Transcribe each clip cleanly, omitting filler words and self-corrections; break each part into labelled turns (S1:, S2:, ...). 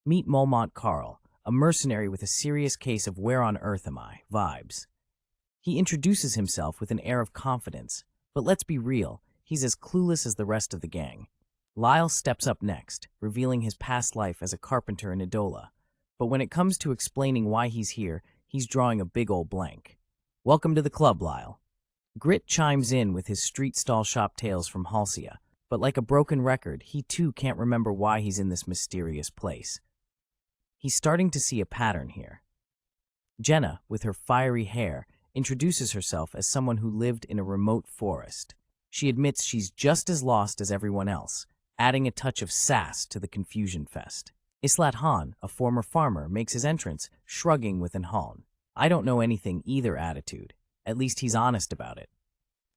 S1: Meet Mulmont Carl, a mercenary with a serious case of where on earth am I vibes. He introduces himself with an air of confidence, but let's be real, he's as clueless as the rest of the gang. Lyle steps up next, revealing his past life as a carpenter in Idola. But when it comes to explaining why he's here, he's drawing a big old blank. Welcome to the club, Lyle. Grit chimes in with his street stall shop tales from Halcyon, but like a broken record, he too can't remember why he's in this mysterious place. He's starting to see a pattern here. Jenna, with her fiery hair, introduces herself as someone who lived in a remote forest. She admits she's just as lost as everyone else, adding a touch of sass to the confusion fest. Islat Han, a former farmer, makes his entrance, shrugging with an "Han, I don't know anything either" attitude. At least he's honest about it.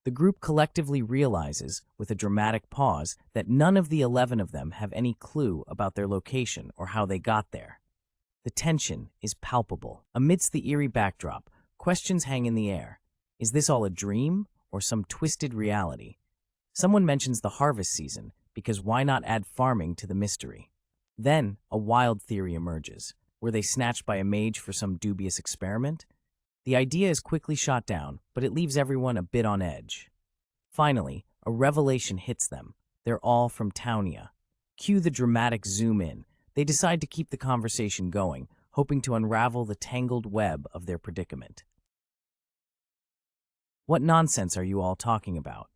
S1: The group collectively realizes, with a dramatic pause, that none of the 11 of them have any clue about their location or how they got there. The tension is palpable. Amidst the eerie backdrop, questions hang in the air. Is this all a dream or some twisted reality? Someone mentions the harvest season, because why not add farming to the mystery? Then, a wild theory emerges. Were they snatched by a mage for some dubious experiment? The idea is quickly shot down, but it leaves everyone a bit on edge. Finally, a revelation hits them. They're all from Townia. Cue the dramatic zoom in. They decide to keep the conversation going, hoping to unravel the tangled web of their predicament. What nonsense are you all talking about?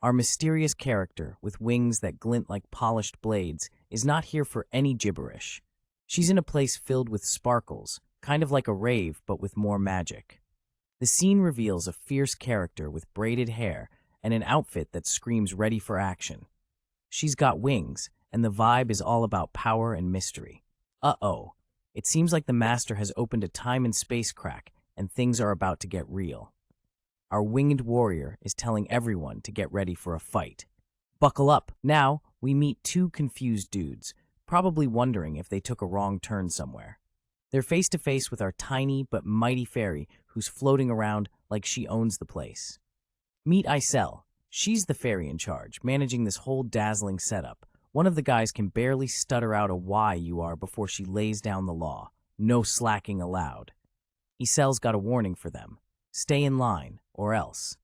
S1: Our mysterious character, with wings that glint like polished blades, is not here for any gibberish. She's in a place filled with sparkles, kind of like a rave, but with more magic. The scene reveals a fierce character with braided hair and an outfit that screams ready for action. She's got wings, and the vibe is all about power and mystery. Uh-oh. It seems like the master has opened a time and space crack, and things are about to get real. Our winged warrior is telling everyone to get ready for a fight. Buckle up. Now, we meet two confused dudes, probably wondering if they took a wrong turn somewhere. They're face to face with our tiny but mighty fairy who's floating around like she owns the place. Meet Isel. She's the fairy in charge, managing this whole dazzling setup. One of the guys can barely stutter out a "why you are" before she lays down the law. No slacking allowed. Isel's got a warning for them. Stay in line, or else.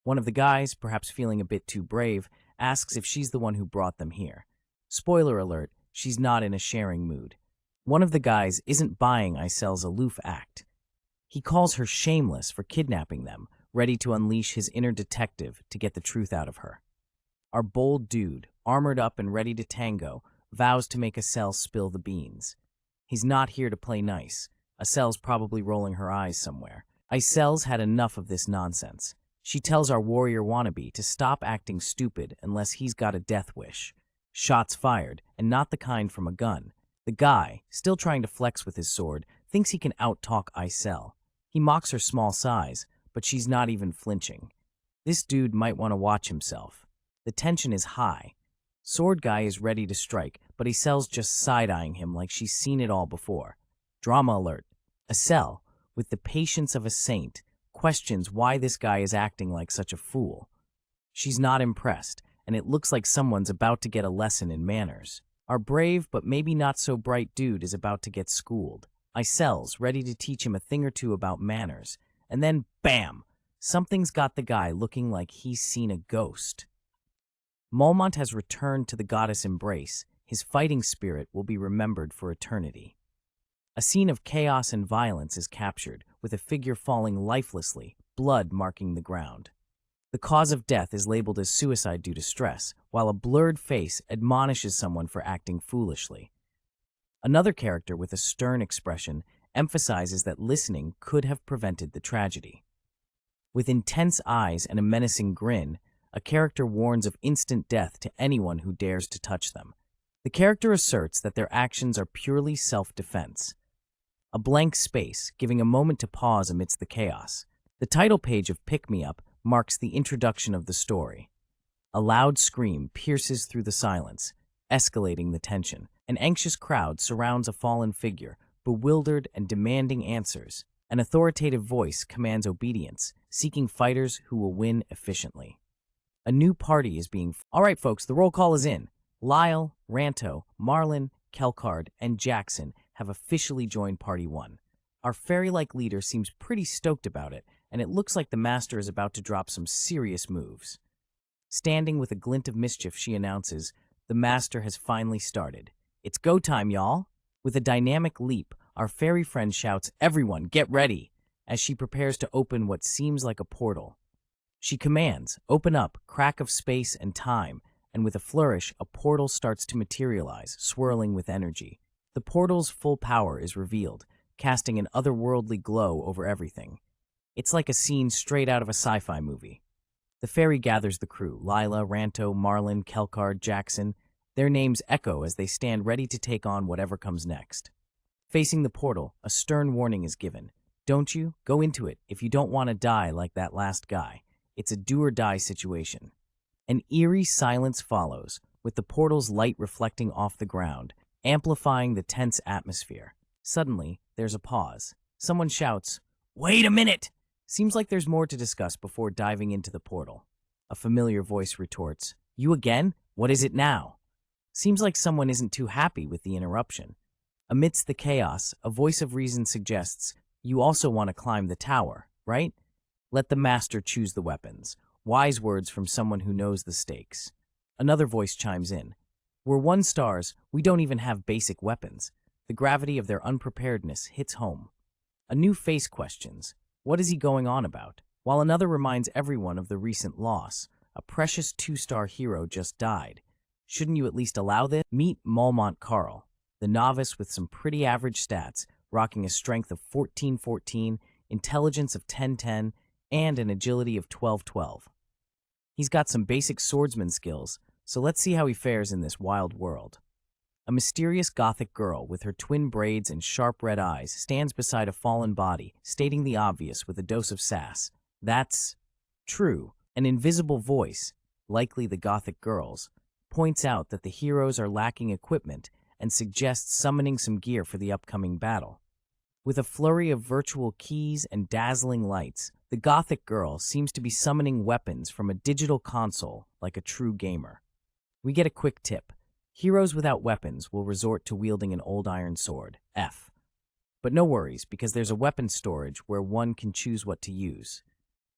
S1: One of the guys, perhaps feeling a bit too brave, asks if she's the one who brought them here. Spoiler alert, she's not in a sharing mood. One of the guys isn't buying Isel's aloof act. He calls her shameless for kidnapping them, ready to unleash his inner detective to get the truth out of her. Our bold dude, armored up and ready to tango, vows to make Isel spill the beans. He's not here to play nice. Isel's probably rolling her eyes somewhere. Isel's had enough of this nonsense. She tells our warrior wannabe to stop acting stupid unless he's got a death wish. Shots fired, and not the kind from a gun. The guy, still trying to flex with his sword, thinks he can out-talk Isel. He mocks her small size, but she's not even flinching. This dude might want to watch himself. The tension is high. Sword guy is ready to strike, but Isel's just side-eyeing him like she's seen it all before. Drama alert. Isel, with the patience of a saint, questions why this guy is acting like such a fool. She's not impressed, and it looks like someone's about to get a lesson in manners. Our brave but maybe not so bright dude is about to get schooled. Isel's ready to teach him a thing or two about manners, and then bam! Something's got the guy looking like he's seen a ghost. Mulmont has returned to the goddess embrace. His fighting spirit will be remembered for eternity. A scene of chaos and violence is captured, with a figure falling lifelessly, blood marking the ground. The cause of death is labeled as suicide due to stress, while a blurred face admonishes someone for acting foolishly. Another character with a stern expression emphasizes that listening could have prevented the tragedy. With intense eyes and a menacing grin, a character warns of instant death to anyone who dares to touch them. The character asserts that their actions are purely self-defense. A blank space, giving a moment to pause amidst the chaos. The title page of Pick Me Up marks the introduction of the story. A loud scream pierces through the silence, escalating the tension. An anxious crowd surrounds a fallen figure, bewildered and demanding answers. An authoritative voice commands obedience, seeking fighters who will win efficiently. A new party is being... All right, folks, the roll call is in. Lyle, Ranto, Marlin, Kelkard, and Jackson have officially joined Party 1. Our fairy-like leader seems pretty stoked about it, and it looks like the master is about to drop some serious moves. Standing with a glint of mischief, she announces, "The master has finally started. It's go time, y'all!" With a dynamic leap, our fairy friend shouts, "Everyone, get ready!" as she prepares to open what seems like a portal. She commands, "Open up, crack of space and time," and with a flourish, a portal starts to materialize, swirling with energy. The portal's full power is revealed, casting an otherworldly glow over everything. It's like a scene straight out of a sci-fi movie. The fairy gathers the crew, Lila, Ranto, Marlin, Kelkard, Jackson. Their names echo as they stand ready to take on whatever comes next. Facing the portal, a stern warning is given. Don't you? Go into it if you don't want to die like that last guy. It's a do-or-die situation. An eerie silence follows, with the portal's light reflecting off the ground, amplifying the tense atmosphere. Suddenly, there's a pause. Someone shouts, "Wait a minute!" Seems like there's more to discuss before diving into the portal. A familiar voice retorts, "You again? What is it now?" Seems like someone isn't too happy with the interruption. Amidst the chaos, a voice of reason suggests, "You also want to climb the tower, right? Let the master choose the weapons." Wise words from someone who knows the stakes. Another voice chimes in, "We're 1 stars, we don't even have basic weapons." The gravity of their unpreparedness hits home. A new face questions, "What is he going on about?" While another reminds everyone of the recent loss. A precious 2-star hero just died. Shouldn't you at least allow this? Meet Malmont Carl, the novice with some pretty average stats, rocking a strength of 14-14, intelligence of 10-10, and an agility of 12-12. He's got some basic swordsman skills, so let's see how he fares in this wild world. A mysterious gothic girl with her twin braids and sharp red eyes stands beside a fallen body, stating the obvious with a dose of sass. That's true. An invisible voice, likely the gothic girl's, points out that the heroes are lacking equipment and suggests summoning some gear for the upcoming battle. With a flurry of virtual keys and dazzling lights, the gothic girl seems to be summoning weapons from a digital console like a true gamer. We get a quick tip. Heroes without weapons will resort to wielding an old iron sword, F. But no worries, because there's a weapon storage where one can choose what to use.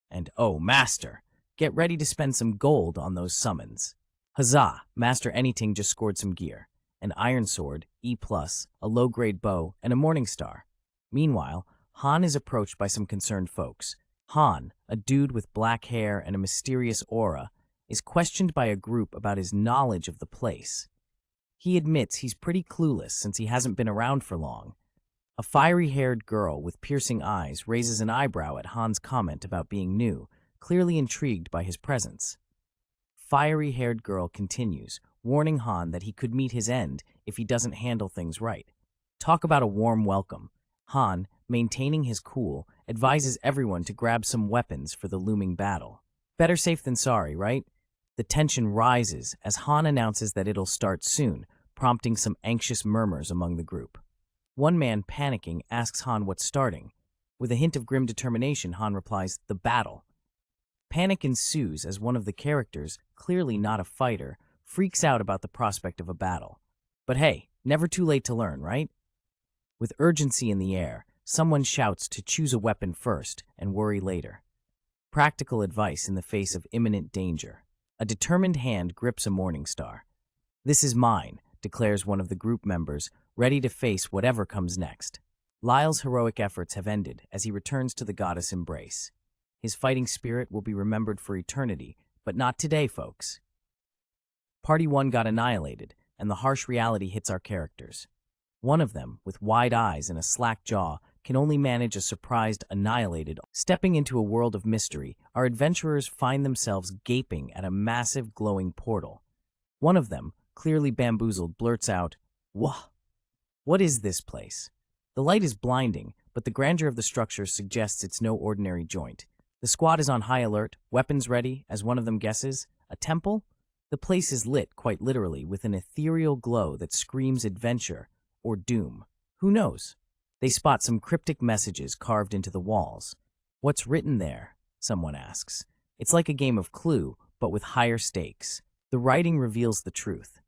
S1: And oh, Master, get ready to spend some gold on those summons. Huzzah, Master Anything just scored some gear. An iron sword, E+, a low-grade bow, and a morning star. Meanwhile, Han is approached by some concerned folks. Han, a dude with black hair and a mysterious aura, is questioned by a group about his knowledge of the place. He admits he's pretty clueless since he hasn't been around for long. A fiery-haired girl with piercing eyes raises an eyebrow at Han's comment about being new, clearly intrigued by his presence. Fiery-haired girl continues, warning Han that he could meet his end if he doesn't handle things right. Talk about a warm welcome. Han, maintaining his cool, advises everyone to grab some weapons for the looming battle. Better safe than sorry, right? The tension rises as Han announces that it'll start soon, prompting some anxious murmurs among the group. One man, panicking, asks Han what's starting. With a hint of grim determination, Han replies, "The battle." Panic ensues as one of the characters, clearly not a fighter, freaks out about the prospect of a battle. But hey, never too late to learn, right? With urgency in the air, someone shouts to choose a weapon first and worry later. Practical advice in the face of imminent danger. A determined hand grips a morning star. "This is mine," declares one of the group members, ready to face whatever comes next. Lyle's heroic efforts have ended as he returns to the goddess embrace. His fighting spirit will be remembered for eternity, but not today, folks. Party 1 got annihilated, and the harsh reality hits our characters. One of them, with wide eyes and a slack jaw, can only manage a surprised annihilated. Stepping into a world of mystery, our adventurers find themselves gaping at a massive glowing portal. One of them, clearly bamboozled, blurts out, "Wah! What is this place?" The light is blinding, but the grandeur of the structure suggests it's no ordinary joint. The squad is on high alert, weapons ready, as one of them guesses. A temple? The place is lit, quite literally, with an ethereal glow that screams adventure or doom. Who knows? They spot some cryptic messages carved into the walls. "What's written there?" someone asks. It's like a game of Clue, but with higher stakes. The writing reveals the truth.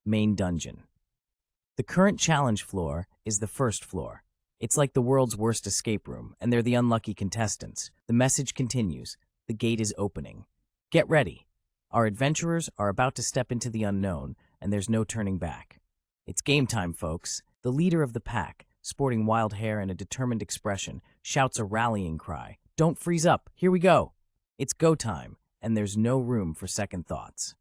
S1: Main dungeon. The current challenge floor is the first floor. It's like the world's worst escape room, and they're the unlucky contestants. The message continues. The gate is opening. Get ready. Our adventurers are about to step into the unknown, and there's no turning back. It's game time, folks. The leader of the pack, sporting wild hair and a determined expression, shouts a rallying cry. Don't freeze up. Here we go. It's go time, and there's no room for second thoughts.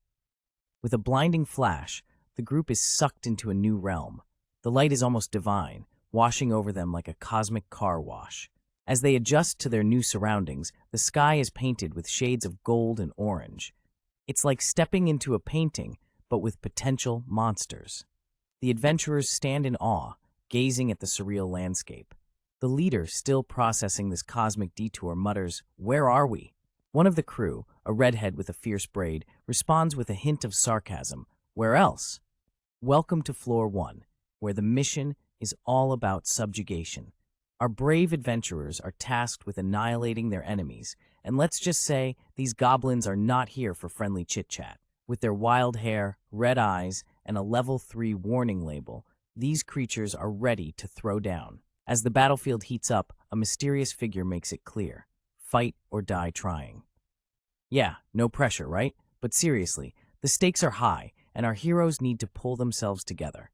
S1: With a blinding flash, the group is sucked into a new realm. The light is almost divine, washing over them like a cosmic car wash. As they adjust to their new surroundings, the sky is painted with shades of gold and orange. It's like stepping into a painting, but with potential monsters. The adventurers stand in awe, gazing at the surreal landscape. The leader, still processing this cosmic detour, mutters, "Where are we?" One of the crew, a redhead with a fierce braid, responds with a hint of sarcasm. "Where else?" Welcome to Floor 1, where the mission is all about subjugation. Our brave adventurers are tasked with annihilating their enemies, and let's just say these goblins are not here for friendly chit-chat. With their wild hair, red eyes, and a level 3 warning label, these creatures are ready to throw down. As the battlefield heats up, a mysterious figure makes it clear. Fight or die trying. Yeah, no pressure, right? But seriously, the stakes are high, and our heroes need to pull themselves together.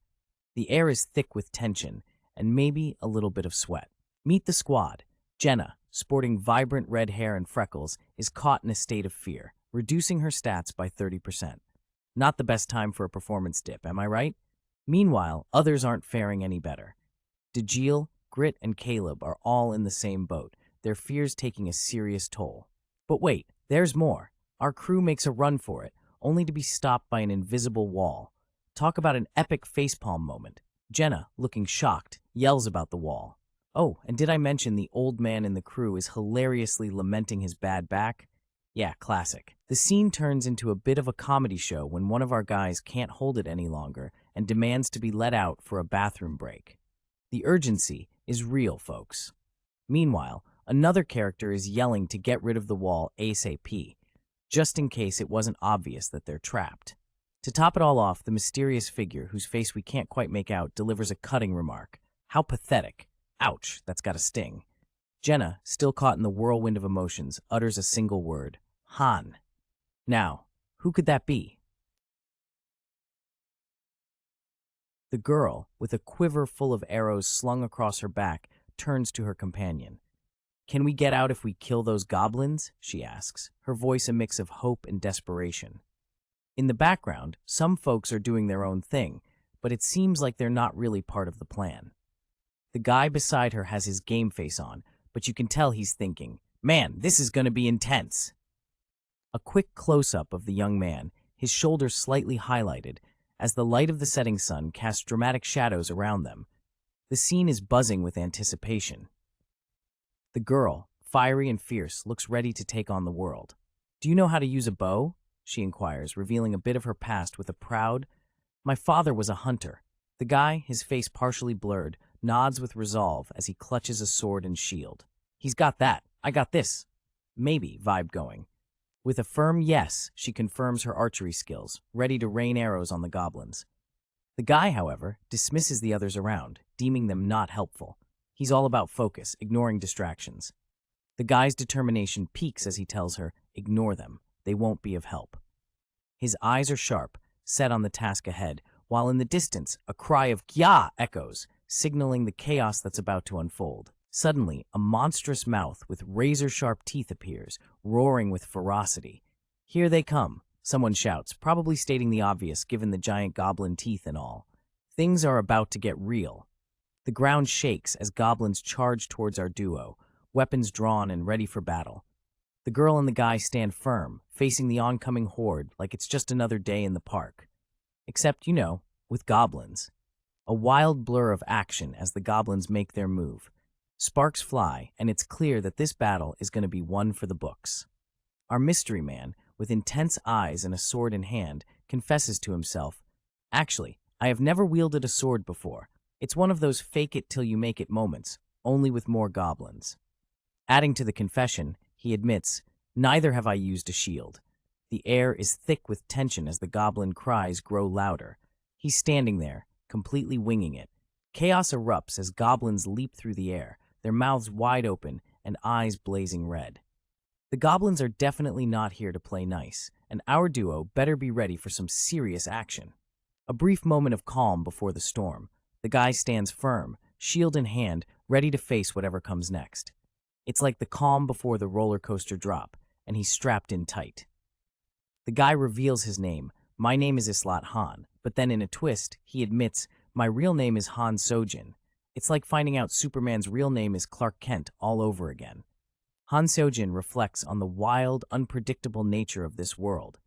S1: The air is thick with tension, and maybe a little bit of sweat. Meet the squad. Jenna, sporting vibrant red hair and freckles, is caught in a state of fear, reducing her stats by 30%. Not the best time for a performance dip, am I right? Meanwhile, others aren't faring any better. DeGile, Grit, and Caleb are all in the same boat, their fears taking a serious toll. But wait, there's more. Our crew makes a run for it, only to be stopped by an invisible wall. Talk about an epic facepalm moment. Jenna, looking shocked, yells about the wall. Oh, and did I mention the old man in the crew is hilariously lamenting his bad back? Yeah, classic. The scene turns into a bit of a comedy show when one of our guys can't hold it any longer and demands to be let out for a bathroom break. The urgency is real, folks. Meanwhile, another character is yelling to get rid of the wall ASAP, just in case it wasn't obvious that they're trapped. To top it all off, the mysterious figure, whose face we can't quite make out, delivers a cutting remark. How pathetic. Ouch, that's got a sting. Jenna, still caught in the whirlwind of emotions, utters a single word. Han. Now, who could that be? The girl, with a quiver full of arrows slung across her back, turns to her companion. Can we get out if we kill those goblins? She asks, her voice a mix of hope and desperation. In the background, some folks are doing their own thing, but it seems like they're not really part of the plan. The guy beside her has his game face on, but you can tell he's thinking, man, this is going to be intense. A quick close-up of the young man, his shoulders slightly highlighted, as the light of the setting sun casts dramatic shadows around them. The scene is buzzing with anticipation. The girl, fiery and fierce, looks ready to take on the world. Do you know how to use a bow? She inquires, revealing a bit of her past with a proud, "My father was a hunter." The guy, his face partially blurred, nods with resolve as he clutches a sword and shield. He's got that. I got this. Maybe vibe going. With a firm yes, she confirms her archery skills, ready to rain arrows on the goblins. The guy, however, dismisses the others around, deeming them not helpful. He's all about focus, ignoring distractions. The guy's determination peaks as he tells her, ignore them. They won't be of help. His eyes are sharp, set on the task ahead, while in the distance, a cry of "Kya" echoes, signaling the chaos that's about to unfold. Suddenly, a monstrous mouth with razor-sharp teeth appears, roaring with ferocity. Here they come, someone shouts, probably stating the obvious given the giant goblin teeth and all. Things are about to get real. The ground shakes as goblins charge towards our duo, weapons drawn and ready for battle. The girl and the guy stand firm, facing the oncoming horde like it's just another day in the park. Except, with goblins. A wild blur of action as the goblins make their move. Sparks fly, and it's clear that this battle is going to be one for the books. Our mystery man, with intense eyes and a sword in hand, confesses to himself, "Actually, I have never wielded a sword before. It's one of those fake-it-till-you-make-it moments, only with more goblins." Adding to the confession, he admits, "Neither have I used a shield." The air is thick with tension as the goblin cries grow louder. He's standing there, completely winging it. Chaos erupts as goblins leap through the air, their mouths wide open and eyes blazing red. The goblins are definitely not here to play nice, and our duo better be ready for some serious action. A brief moment of calm before the storm. The guy stands firm, shield in hand, ready to face whatever comes next. It's like the calm before the roller coaster drop, and he's strapped in tight. The guy reveals his name. My name is Islat Han, but then in a twist, he admits, my real name is Han Sojin. It's like finding out Superman's real name is Clark Kent all over again. Han Sojin reflects on the wild, unpredictable nature of this world.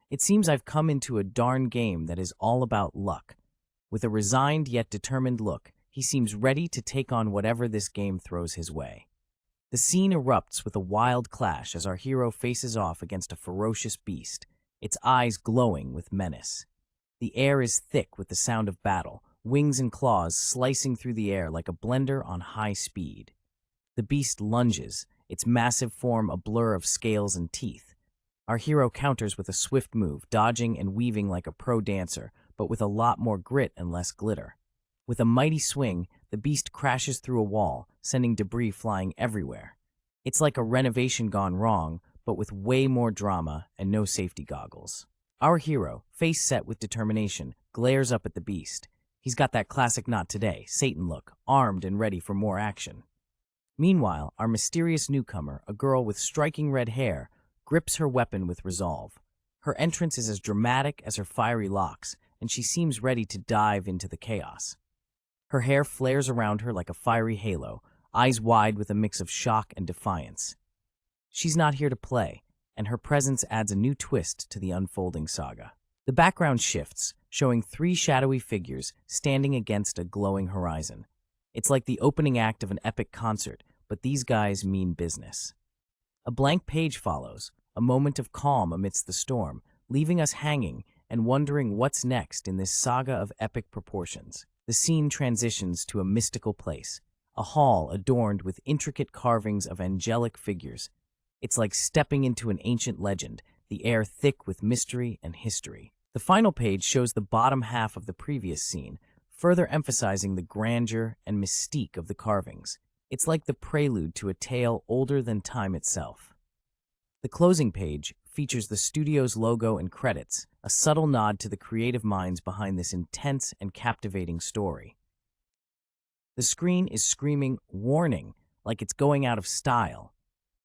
S1: It seems I've come into a darn game that is all about luck. With a resigned yet determined look, he seems ready to take on whatever this game throws his way. The scene erupts with a wild clash as our hero faces off against a ferocious beast, its eyes glowing with menace. The air is thick with the sound of battle, wings and claws slicing through the air like a blender on high speed. The beast lunges, its massive form a blur of scales and teeth. Our hero counters with a swift move, dodging and weaving like a pro dancer, but with a lot more grit and less glitter. With a mighty swing, the beast crashes through a wall, sending debris flying everywhere. It's like a renovation gone wrong, but with way more drama and no safety goggles. Our hero, face set with determination, glares up at the beast. He's got that classic not today, Satan look, armed and ready for more action. Meanwhile, our mysterious newcomer, a girl with striking red hair, grips her weapon with resolve. Her entrance is as dramatic as her fiery locks, and she seems ready to dive into the chaos. Her hair flares around her like a fiery halo, eyes wide with a mix of shock and defiance. She's not here to play, and her presence adds a new twist to the unfolding saga. The background shifts, showing three shadowy figures standing against a glowing horizon. It's like the opening act of an epic concert, but these guys mean business. A blank page follows, a moment of calm amidst the storm, leaving us hanging and wondering what's next in this saga of epic proportions. The scene transitions to a mystical place, a hall adorned with intricate carvings of angelic figures. It's like stepping into an ancient legend, the air thick with mystery and history. The final page shows the bottom half of the previous scene, further emphasizing the grandeur and mystique of the carvings. It's like the prelude to a tale older than time itself. The closing page features the studio's logo and credits, a subtle nod to the creative minds behind this intense and captivating story. The screen is screaming, "Warning," like it's going out of style.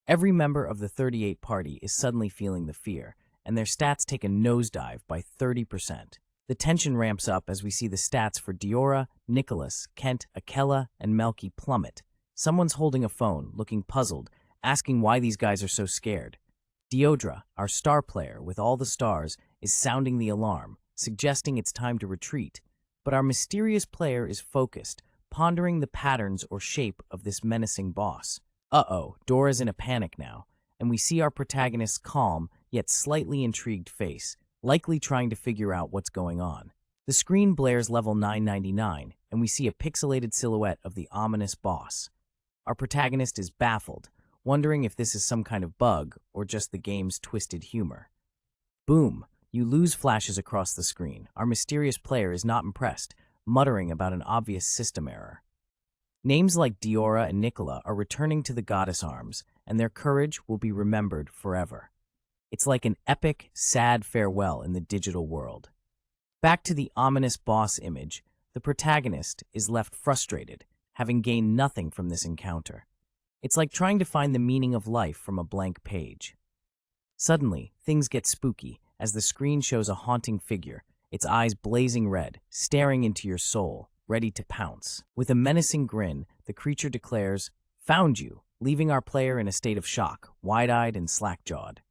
S1: Every member of the 38 party is suddenly feeling the fear, and their stats take a nosedive by 30%. The tension ramps up as we see the stats for Diora, Nicholas, Kent, Akella, and Melky plummet. Someone's holding a phone, looking puzzled, asking why these guys are so scared. Diodra, our star player with all the stars, is sounding the alarm, suggesting it's time to retreat. But our mysterious player is focused, pondering the patterns or shape of this menacing boss. Uh-oh, Dora's in a panic now, and we see our protagonist's calm, yet slightly intrigued face, likely trying to figure out what's going on. The screen blares level 999, and we see a pixelated silhouette of the ominous boss. Our protagonist is baffled, wondering if this is some kind of bug or just the game's twisted humor. Boom! You lose flashes across the screen. Our mysterious player is not impressed, muttering about an obvious system error. Names like Diora and Nicola are returning to the goddess arms, and their courage will be remembered forever. It's like an epic, sad farewell in the digital world. Back to the ominous boss image, the protagonist is left frustrated, having gained nothing from this encounter. It's like trying to find the meaning of life from a blank page. Suddenly, things get spooky as the screen shows a haunting figure, its eyes blazing red, staring into your soul, ready to pounce. With a menacing grin, the creature declares, "Found you," leaving our player in a state of shock, wide-eyed and slack-jawed.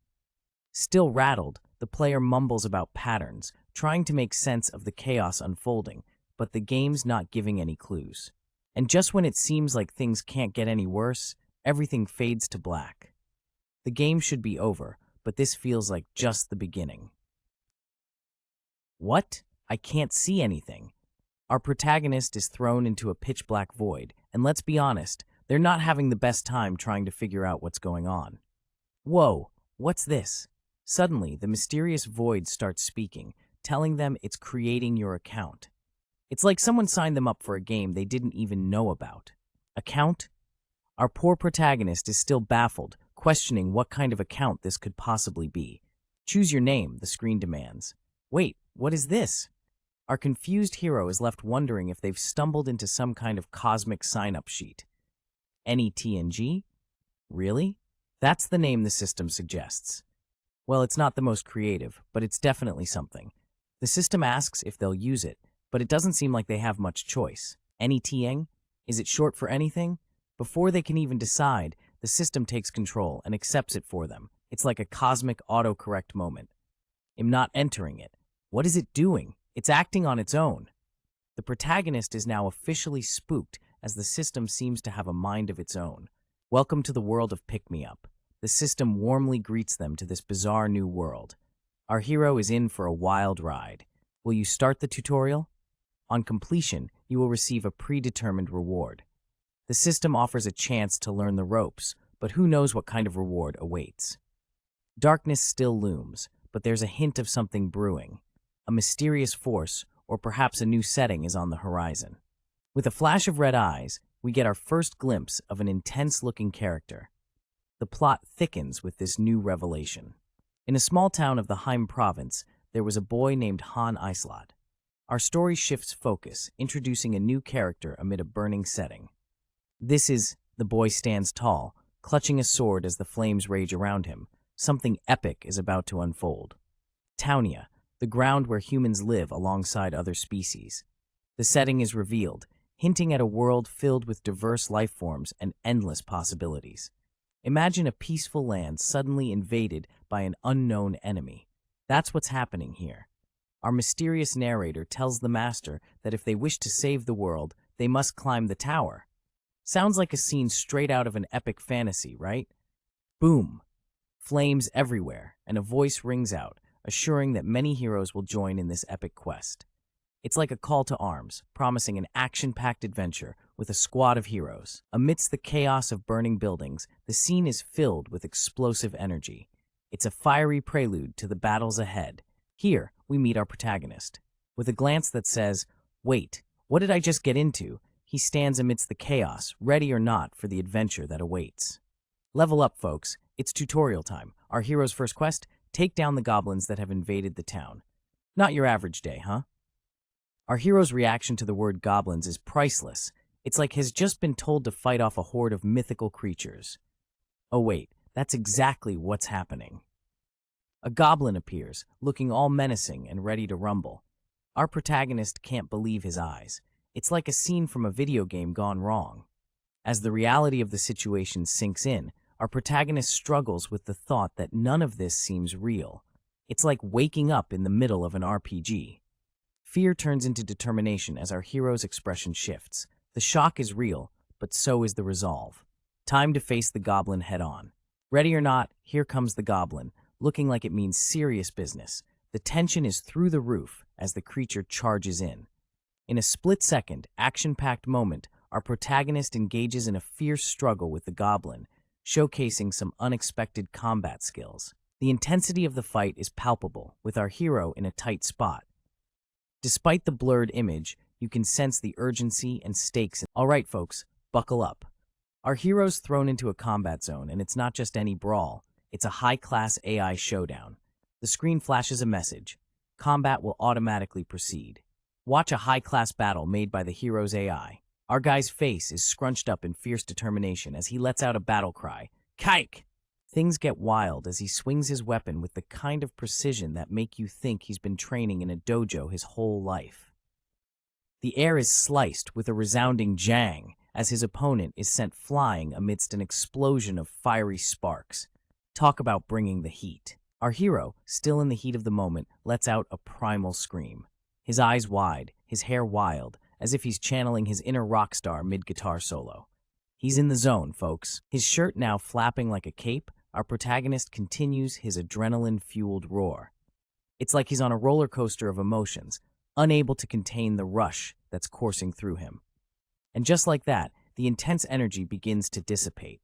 S1: Still rattled, the player mumbles about patterns, trying to make sense of the chaos unfolding, but the game's not giving any clues. And just when it seems like things can't get any worse, everything fades to black. The game should be over, but this feels like just the beginning. What? I can't see anything. Our protagonist is thrown into a pitch-black void, and let's be honest, they're not having the best time trying to figure out what's going on. Whoa, what's this? Suddenly, the mysterious void starts speaking, telling them it's creating your account. It's like someone signed them up for a game they didn't even know about. Account? Our poor protagonist is still baffled, questioning what kind of account this could possibly be. Choose your name, the screen demands. Wait, what is this? Our confused hero is left wondering if they've stumbled into some kind of cosmic sign-up sheet. NETNG? Really? That's the name the system suggests. Well, it's not the most creative, but it's definitely something. The system asks if they'll use it, but it doesn't seem like they have much choice. NETNG? Is it short for anything? Before they can even decide, the system takes control and accepts it for them. It's like a cosmic autocorrect moment. I'm not entering it. What is it doing? It's acting on its own. The protagonist is now officially spooked as the system seems to have a mind of its own. Welcome to the world of Pick-Me-Up. The system warmly greets them to this bizarre new world. Our hero is in for a wild ride. Will you start the tutorial? On completion, you will receive a predetermined reward. The system offers a chance to learn the ropes, but who knows what kind of reward awaits. Darkness still looms, but there's a hint of something brewing. A mysterious force, or perhaps a new setting, is on the horizon. With a flash of red eyes, we get our first glimpse of an intense-looking character. The plot thickens with this new revelation. In a small town of the Heim province, there was a boy named Han Islot. Our story shifts focus, introducing a new character amid a burning setting. The boy stands tall, clutching a sword as the flames rage around him. Something epic is about to unfold. Townia, the ground where humans live alongside other species. The setting is revealed, hinting at a world filled with diverse life forms and endless possibilities. Imagine a peaceful land suddenly invaded by an unknown enemy. That's what's happening here. Our mysterious narrator tells the master that if they wish to save the world, they must climb the tower. Sounds like a scene straight out of an epic fantasy, right? Boom! Flames everywhere, and a voice rings out, assuring that many heroes will join in this epic quest. It's like a call to arms, promising an action-packed adventure with a squad of heroes. Amidst the chaos of burning buildings, the scene is filled with explosive energy. It's a fiery prelude to the battles ahead. Here, we meet our protagonist. With a glance that says, "Wait, what did I just get into?" he stands amidst the chaos, ready or not for the adventure that awaits. Level up, folks. It's tutorial time. Our hero's first quest: take down the goblins that have invaded the town. Not your average day, huh? Our hero's reaction to the word goblins is priceless. It's like he's just been told to fight off a horde of mythical creatures. Oh wait, that's exactly what's happening. A goblin appears, looking all menacing and ready to rumble. Our protagonist can't believe his eyes. It's like a scene from a video game gone wrong. As the reality of the situation sinks in, our protagonist struggles with the thought that none of this seems real. It's like waking up in the middle of an RPG. Fear turns into determination as our hero's expression shifts. The shock is real, but so is the resolve. Time to face the goblin head-on. Ready or not, here comes the goblin, looking like it means serious business. The tension is through the roof as the creature charges in. In a split-second, action-packed moment, our protagonist engages in a fierce struggle with the goblin, showcasing some unexpected combat skills. The intensity of the fight is palpable, with our hero in a tight spot. Despite the blurred image, you can sense the urgency and stakes. All right, folks, buckle up. Our hero's thrown into a combat zone, and it's not just any brawl. It's a high-class AI showdown. The screen flashes a message. Combat will automatically proceed. Watch a high-class battle made by the hero's AI. Our guy's face is scrunched up in fierce determination as he lets out a battle cry. Kike! Things get wild as he swings his weapon with the kind of precision that make you think he's been training in a dojo his whole life. The air is sliced with a resounding jang as his opponent is sent flying amidst an explosion of fiery sparks. Talk about bringing the heat. Our hero, still in the heat of the moment, lets out a primal scream. His eyes wide, his hair wild, as if he's channeling his inner rock star mid-guitar solo. He's in the zone, folks. His shirt now flapping like a cape, our protagonist continues his adrenaline-fueled roar. It's like he's on a roller coaster of emotions, unable to contain the rush that's coursing through him. And just like that, the intense energy begins to dissipate.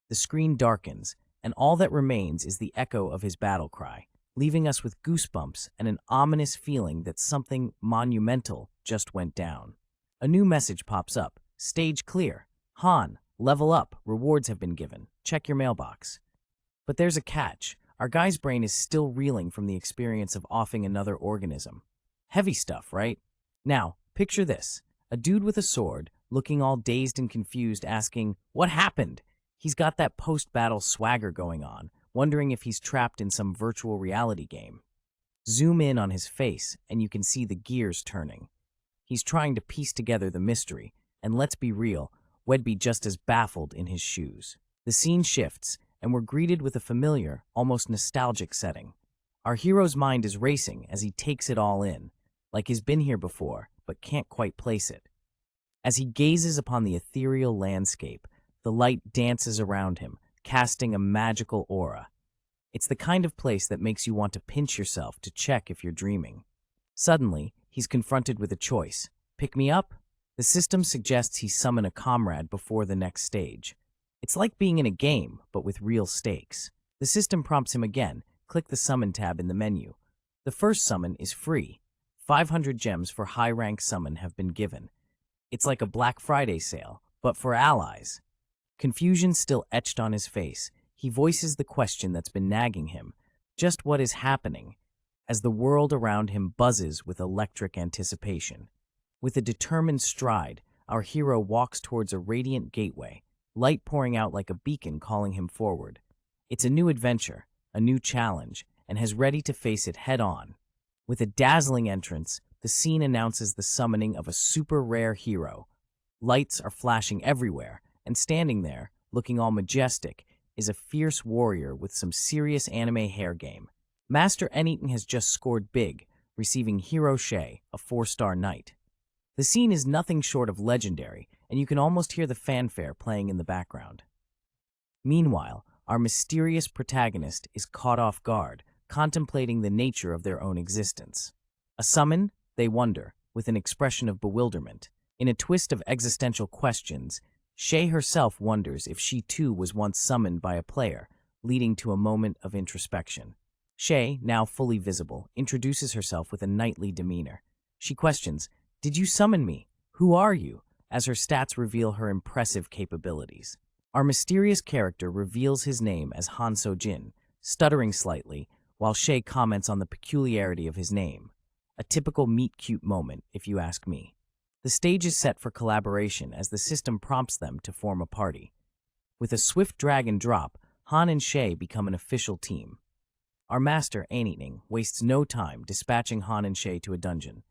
S1: The screen darkens, and all that remains is the echo of his battle cry. leaving us with goosebumps and an ominous feeling that something monumental just went down. A new message pops up. Stage clear. Han, level up. Rewards have been given. Check your mailbox. But there's a catch. Our guy's brain is still reeling from the experience of offing another organism. Heavy stuff, right? Now, picture this. A dude with a sword, looking all dazed and confused, asking, "What happened?" He's got that post-battle swagger going on, wondering if he's trapped in some virtual reality game. Zoom in on his face, and you can see the gears turning. He's trying to piece together the mystery, and let's be real, we'd be just as baffled in his shoes. The scene shifts, and we're greeted with a familiar, almost nostalgic setting. Our hero's mind is racing as he takes it all in, like he's been here before, but can't quite place it. As he gazes upon the ethereal landscape, the light dances around him, casting a magical aura. It's the kind of place that makes you want to pinch yourself to check if you're dreaming. Suddenly, he's confronted with a choice. Pick me up? The system suggests he summon a comrade before the next stage. It's like being in a game, but with real stakes. The system prompts him again. Click the Summon tab in the menu. The first summon is free. 500 gems for high-rank summon have been given. It's like a Black Friday sale, but for allies. Confusion still etched on his face, he voices the question that's been nagging him. Just what is happening? As the world around him buzzes with electric anticipation. With a determined stride, our hero walks towards a radiant gateway, light pouring out like a beacon calling him forward. It's a new adventure, a new challenge, and he's ready to face it head-on. With a dazzling entrance, the scene announces the summoning of a super-rare hero. Lights are flashing everywhere, and standing there, looking all majestic, is a fierce warrior with some serious anime hair game. Master Anything has just scored big, receiving Hero Shay, a 4-star knight. The scene is nothing short of legendary, and you can almost hear the fanfare playing in the background. Meanwhile, our mysterious protagonist is caught off guard, contemplating the nature of their own existence. A summon? They wonder, with an expression of bewilderment. In a twist of existential questions, Shay herself wonders if she too was once summoned by a player, leading to a moment of introspection. Shay, now fully visible, introduces herself with a knightly demeanor. She questions, "Did you summon me? Who are you?" as her stats reveal her impressive capabilities. Our mysterious character reveals his name as Han So-jin, stuttering slightly, while Shay comments on the peculiarity of his name. A typical meet-cute moment, if you ask me. The stage is set for collaboration as the system prompts them to form a party. With a swift drag and drop, Han and Shay become an official team. Our master, Anything, wastes no time dispatching Han and Shay to a dungeon.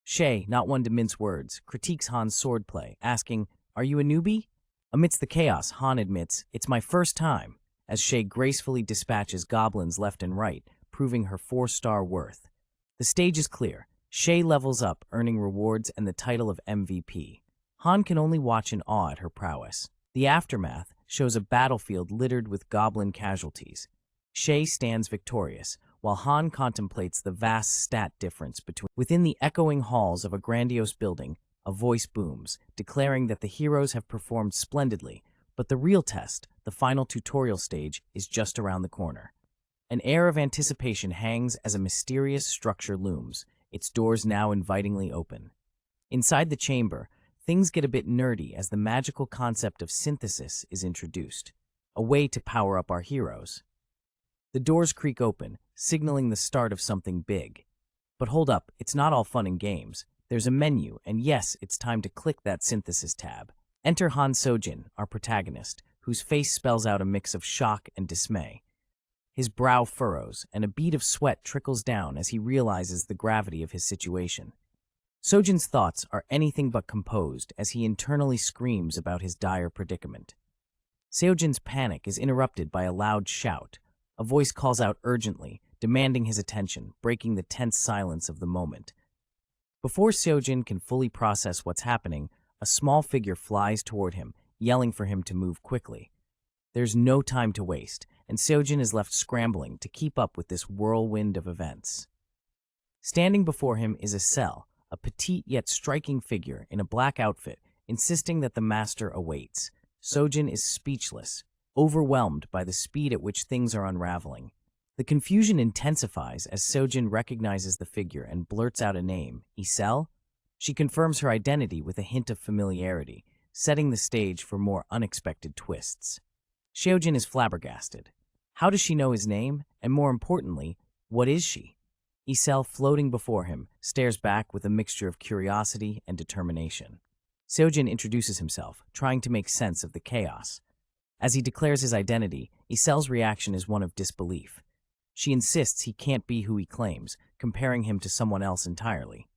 S1: Shay, not one to mince words, critiques Han's swordplay, asking, "Are you a newbie?" Amidst the chaos, Han admits, "It's my first time," as Shay gracefully dispatches goblins left and right, proving her 4-star worth. The stage is clear. Shay levels up, earning rewards and the title of MVP. Han can only watch in awe at her prowess. The aftermath shows a battlefield littered with goblin casualties. Shay stands victorious, while Han contemplates the vast stat difference between. Within the echoing halls of a grandiose building, a voice booms, declaring that the heroes have performed splendidly, but the real test, the final tutorial stage, is just around the corner. An air of anticipation hangs as a mysterious structure looms, its doors now invitingly open. Inside the chamber, things get a bit nerdy as the magical concept of synthesis is introduced, a way to power up our heroes. The doors creak open, signaling the start of something big. But hold up, it's not all fun and games. There's a menu, and yes, it's time to click that synthesis tab. Enter Han So-jin, our protagonist, whose face spells out a mix of shock and dismay. His brow furrows, and a bead of sweat trickles down as he realizes the gravity of his situation. So-jin's thoughts are anything but composed as he internally screams about his dire predicament. So-jin's panic is interrupted by a loud shout. A voice calls out urgently, demanding his attention, breaking the tense silence of the moment. Before So-jin can fully process what's happening, a small figure flies toward him, yelling for him to move quickly. There's no time to waste, and So-jin is left scrambling to keep up with this whirlwind of events. Standing before him is Cell, a petite yet striking figure in a black outfit, insisting that the master awaits. So-jin is speechless, overwhelmed by the speed at which things are unraveling. The confusion intensifies as Sojin recognizes the figure and blurts out a name, Isel. She confirms her identity with a hint of familiarity, setting the stage for more unexpected twists. Seojin is flabbergasted. How does she know his name? And more importantly, what is she? Isel, floating before him, stares back with a mixture of curiosity and determination. Seojin introduces himself, trying to make sense of the chaos. As he declares his identity, Isel's reaction is one of disbelief. She insists he can't be who he claims, comparing him to someone else entirely.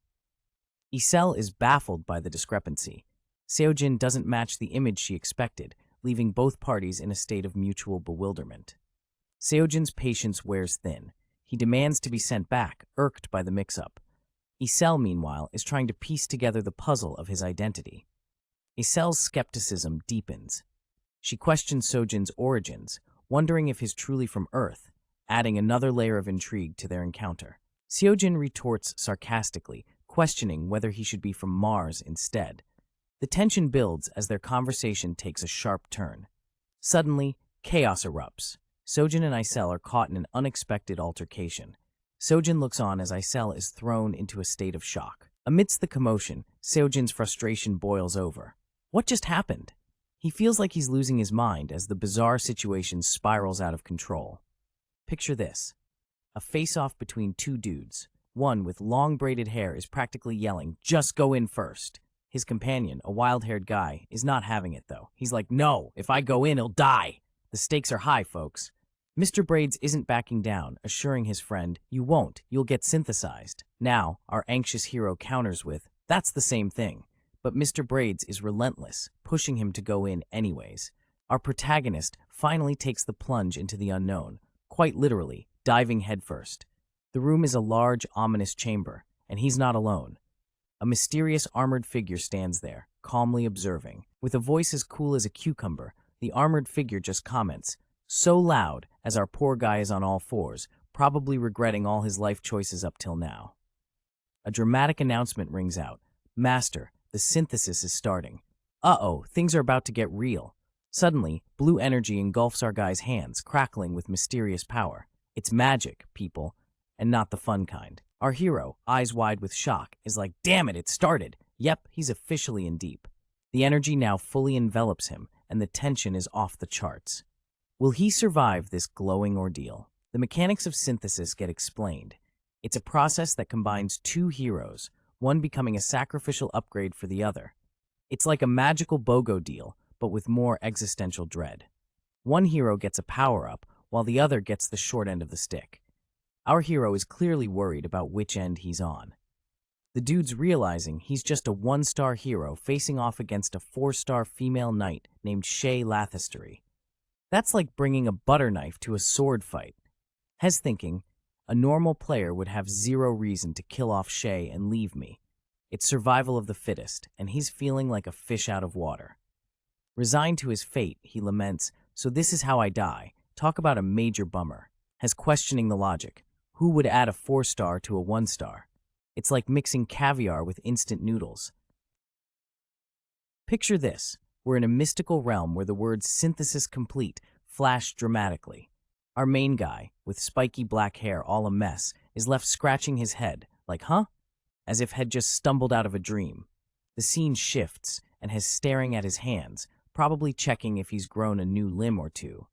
S1: Isel is baffled by the discrepancy. Seojin doesn't match the image she expected, leaving both parties in a state of mutual bewilderment. Seojin's patience wears thin. He demands to be sent back, irked by the mix-up. Isel, meanwhile, is trying to piece together the puzzle of his identity. Isel's skepticism deepens. She questions Sojin's origins, wondering if he's truly from Earth, adding another layer of intrigue to their encounter. Seojin retorts sarcastically, questioning whether he should be from Mars instead. The tension builds as their conversation takes a sharp turn. Suddenly, chaos erupts. Sojin and Isel are caught in an unexpected altercation. Sojin looks on as Isel is thrown into a state of shock. Amidst the commotion, Seojin's frustration boils over. What just happened? He feels like he's losing his mind as the bizarre situation spirals out of control. Picture this. A face-off between two dudes. One with long braided hair is practically yelling, "Just go in first." His companion, a wild-haired guy, is not having it though. He's like, "No, if I go in, he'll die." The stakes are high, folks. Mr. Braids isn't backing down, assuring his friend, "You won't, you'll get synthesized." Now, our anxious hero counters with, "That's the same thing." But Mr. Braids is relentless, pushing him to go in anyways. Our protagonist finally takes the plunge into the unknown, quite literally, diving headfirst. The room is a large, ominous chamber, and he's not alone. A mysterious armored figure stands there, calmly observing. With a voice as cool as a cucumber, the armored figure just comments, so loud as our poor guy is on all fours, probably regretting all his life choices up till now. A dramatic announcement rings out. "Master, the synthesis is starting." Uh-oh, things are about to get real. Suddenly, blue energy engulfs our guy's hands, crackling with mysterious power. It's magic, people, and not the fun kind. Our hero, eyes wide with shock, is like, "Damn it, it started." Yep, he's officially in deep. The energy now fully envelops him, and the tension is off the charts. Will he survive this glowing ordeal? The mechanics of synthesis get explained. It's a process that combines two heroes, one becoming a sacrificial upgrade for the other. It's like a magical BOGO deal, but with more existential dread. One hero gets a power-up, while the other gets the short end of the stick. Our hero is clearly worried about which end he's on. The dude's realizing he's just a one-star hero facing off against a 4-star female knight named Shay Lathistery. That's like bringing a butter knife to a sword fight. Hez thinking, a normal player would have zero reason to kill off Shay and leave me. It's survival of the fittest, and he's feeling like a fish out of water. Resigned to his fate, he laments, "So this is how I die." Talk about a major bummer. Hez questioning the logic. Who would add a 4-star to a 1-star? It's like mixing caviar with instant noodles. Picture this. We're in a mystical realm where the words "synthesis complete" flash dramatically. Our main guy, with spiky black hair all a mess, is left scratching his head, like, huh? As if had just stumbled out of a dream. The scene shifts, and Hez staring at his hands, probably checking if he's grown a new limb or two.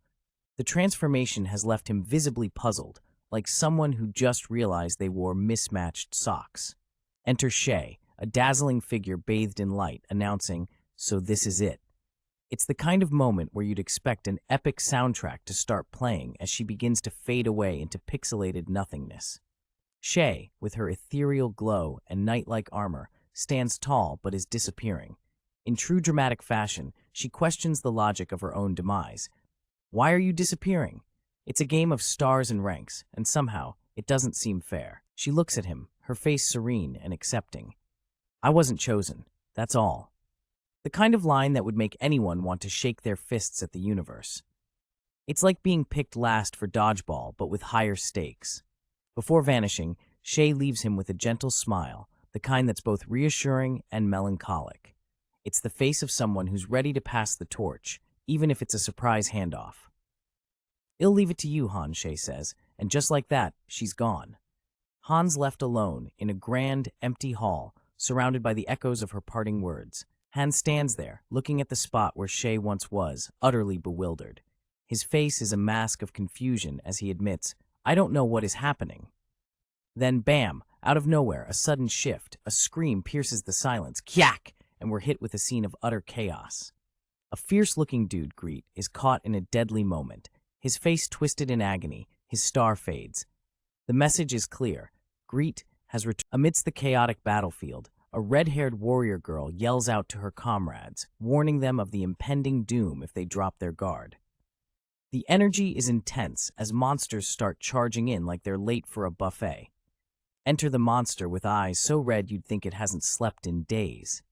S1: The transformation has left him visibly puzzled, like someone who just realized they wore mismatched socks. Enter Shay, a dazzling figure bathed in light, announcing, "So this is it." It's the kind of moment where you'd expect an epic soundtrack to start playing as she begins to fade away into pixelated nothingness. Shay, with her ethereal glow and knight-like armor, stands tall but is disappearing. In true dramatic fashion, she questions the logic of her own demise. Why are you disappearing? It's a game of stars and ranks, and somehow, it doesn't seem fair. She looks at him, her face serene and accepting. I wasn't chosen, that's all. The kind of line that would make anyone want to shake their fists at the universe. It's like being picked last for dodgeball, but with higher stakes. Before vanishing, Shay leaves him with a gentle smile, the kind that's both reassuring and melancholic. It's the face of someone who's ready to pass the torch, even if it's a surprise handoff. I'll leave it to you, Han, Shay says, and just like that, she's gone. Han's left alone in a grand, empty hall, surrounded by the echoes of her parting words. Han stands there, looking at the spot where Shay once was, utterly bewildered. His face is a mask of confusion as he admits, "I don't know what is happening." Then, bam, out of nowhere, a sudden shift, a scream pierces the silence, kyak, and we're hit with a scene of utter chaos. A fierce-looking dude, Greet, is caught in a deadly moment. His face twisted in agony, his star fades. The message is clear. Greet has returned. Amidst the chaotic battlefield, a red-haired warrior girl yells out to her comrades, warning them of the impending doom if they drop their guard. The energy is intense as monsters start charging in like they're late for a buffet. Enter the monster with eyes so red you'd think it hasn't slept in days.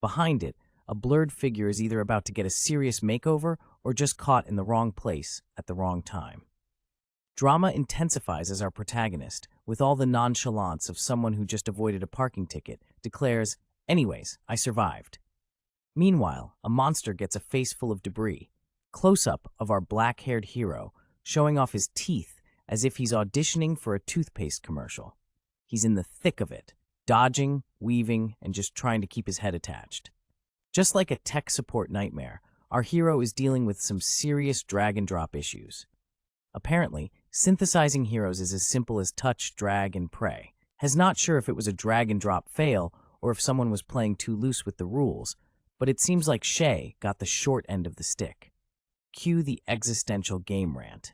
S1: Behind it, a blurred figure is either about to get a serious makeover or just caught in the wrong place at the wrong time. Drama intensifies as our protagonist, with all the nonchalance of someone who just avoided a parking ticket, declares, "Anyways, I survived." Meanwhile, a monster gets a face full of debris. Close-up of our black-haired hero, showing off his teeth as if he's auditioning for a toothpaste commercial. He's in the thick of it, dodging, weaving, and just trying to keep his head attached. Just like a tech support nightmare, our hero is dealing with some serious drag-and-drop issues. Apparently, synthesizing heroes is as simple as touch, drag, and pray. Has not sure if it was a drag-and-drop fail or if someone was playing too loose with the rules, but it seems like Shay got the short end of the stick. Cue the existential game rant.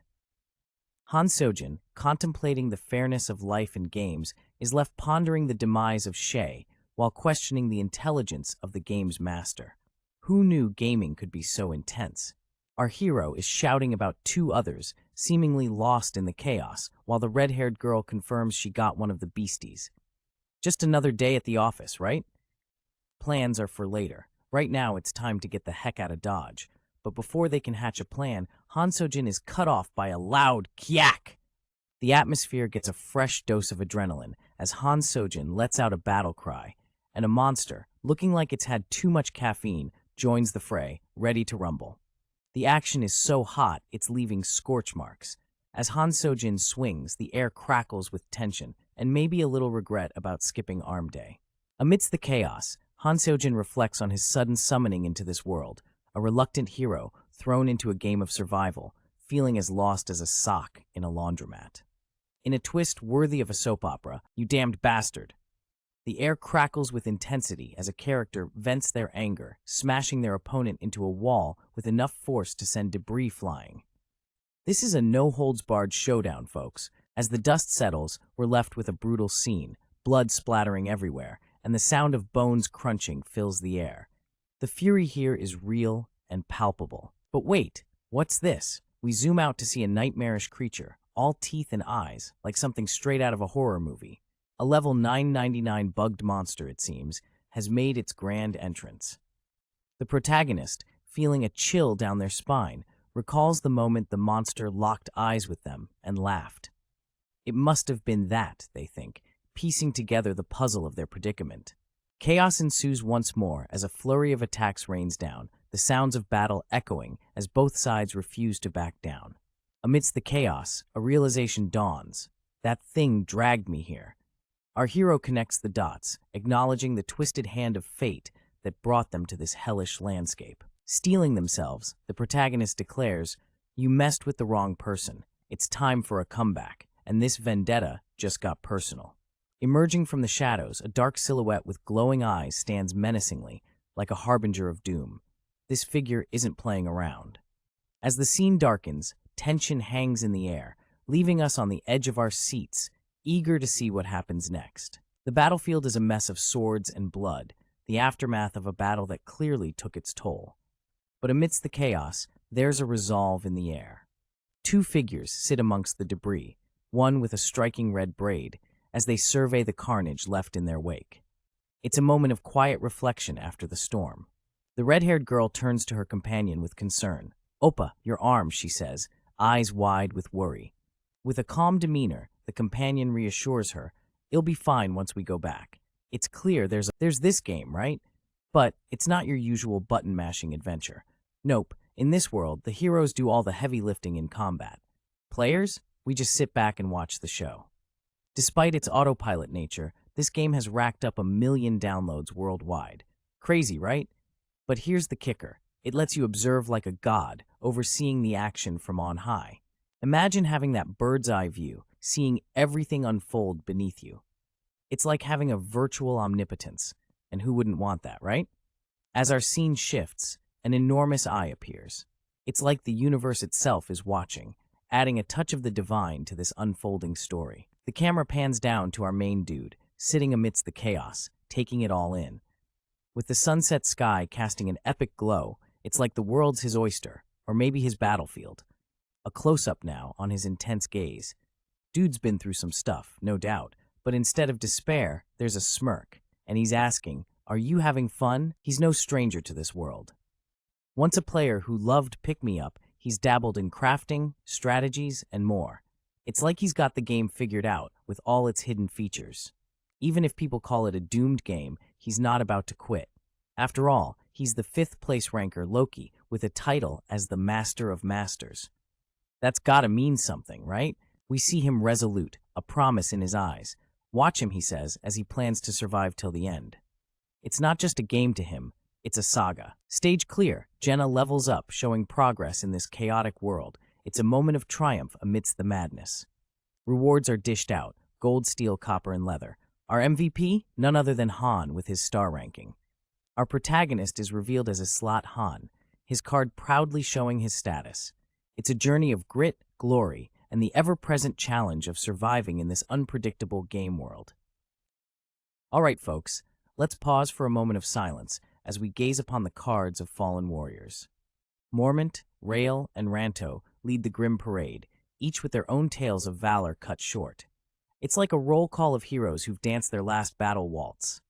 S1: Han Sojin, contemplating the fairness of life and games, is left pondering the demise of Shay while questioning the intelligence of the game's master. Who knew gaming could be so intense? Our hero is shouting about two others, seemingly lost in the chaos, while the red-haired girl confirms she got one of the beasties. Just another day at the office, right? Plans are for later. Right now, it's time to get the heck out of Dodge. But before they can hatch a plan, Han Sojin is cut off by a loud kyak. The atmosphere gets a fresh dose of adrenaline as Han Sojin lets out a battle cry, and a monster, looking like it's had too much caffeine, joins the fray, ready to rumble. The action is so hot, it's leaving scorch marks. As Han Sojin swings, the air crackles with tension, and maybe a little regret about skipping arm day. Amidst the chaos, Han Sojin reflects on his sudden summoning into this world, a reluctant hero thrown into a game of survival, feeling as lost as a sock in a laundromat. In a twist worthy of a soap opera, "You damned bastard." The air crackles with intensity as a character vents their anger, smashing their opponent into a wall with enough force to send debris flying. This is a no-holds-barred showdown, folks. As the dust settles, we're left with a brutal scene, blood splattering everywhere, and the sound of bones crunching fills the air. The fury here is real and palpable. But wait, what's this? We zoom out to see a nightmarish creature, all teeth and eyes, like something straight out of a horror movie. A level 999 bugged monster, it seems, has made its grand entrance. The protagonist, feeling a chill down their spine, recalls the moment the monster locked eyes with them and laughed. It must have been that, they think, piecing together the puzzle of their predicament. Chaos ensues once more as a flurry of attacks rains down, the sounds of battle echoing as both sides refuse to back down. Amidst the chaos, a realization dawns. That thing dragged me here. Our hero connects the dots, acknowledging the twisted hand of fate that brought them to this hellish landscape. Steeling themselves, the protagonist declares, "You messed with the wrong person. It's time for a comeback, and this vendetta just got personal." Emerging from the shadows, a dark silhouette with glowing eyes stands menacingly, like a harbinger of doom. This figure isn't playing around. As the scene darkens, tension hangs in the air, leaving us on the edge of our seats, eager to see what happens next. The battlefield is a mess of swords and blood, the aftermath of a battle that clearly took its toll. But amidst the chaos, there's a resolve in the air. Two figures sit amongst the debris, one with a striking red braid, as they survey the carnage left in their wake. It's a moment of quiet reflection after the storm. The red-haired girl turns to her companion with concern. "Oppa, your arm," she says, eyes wide with worry. With a calm demeanor, the companion reassures her, "It'll be fine once we go back. It's clear there's this game, right? But it's not your usual button-mashing adventure. Nope, in this world, the heroes do all the heavy lifting in combat. Players, We just sit back and watch the show. Despite its autopilot nature, this game has racked up 1 million downloads worldwide. Crazy, right? But here's the kicker. It lets you observe like a god, overseeing the action from on high. Imagine having that bird's eye view, seeing everything unfold beneath you. It's like having a virtual omnipotence, and who wouldn't want that, right? As our scene shifts, an enormous eye appears. It's like the universe itself is watching, adding a touch of the divine to this unfolding story. The camera pans down to our main dude, sitting amidst the chaos, taking it all in. With the sunset sky casting an epic glow, it's like the world's his oyster, or maybe his battlefield. A close-up now on his intense gaze. Dude's been through some stuff, no doubt, but instead of despair, there's a smirk, and he's asking, "Are you having fun?" He's no stranger to this world. Once a player who loved pick-me-up, he's dabbled in crafting, strategies, and more. It's like he's got the game figured out, with all its hidden features. Even if people call it a doomed game, he's not about to quit. After all, he's the 5th place ranker Loki, with a title as the Master of Masters. That's gotta mean something, right? We see him resolute, a promise in his eyes. Watch him, he says, as he plans to survive till the end. It's not just a game to him, it's a saga. Stage clear, Jenna levels up, showing progress in this chaotic world. It's a moment of triumph amidst the madness. Rewards are dished out, gold, steel, copper, and leather. Our MVP? None other than Han with his star ranking. Our protagonist is revealed as a slot Han, his card proudly showing his status. It's a journey of grit, glory, and the ever-present challenge of surviving in this unpredictable game world. All right, folks, let's pause for a moment of silence as we gaze upon the cards of fallen warriors. Mormont, Rael, and Ranto lead the grim parade, each with their own tales of valor cut short. It's like a roll call of heroes who've danced their last battle waltz.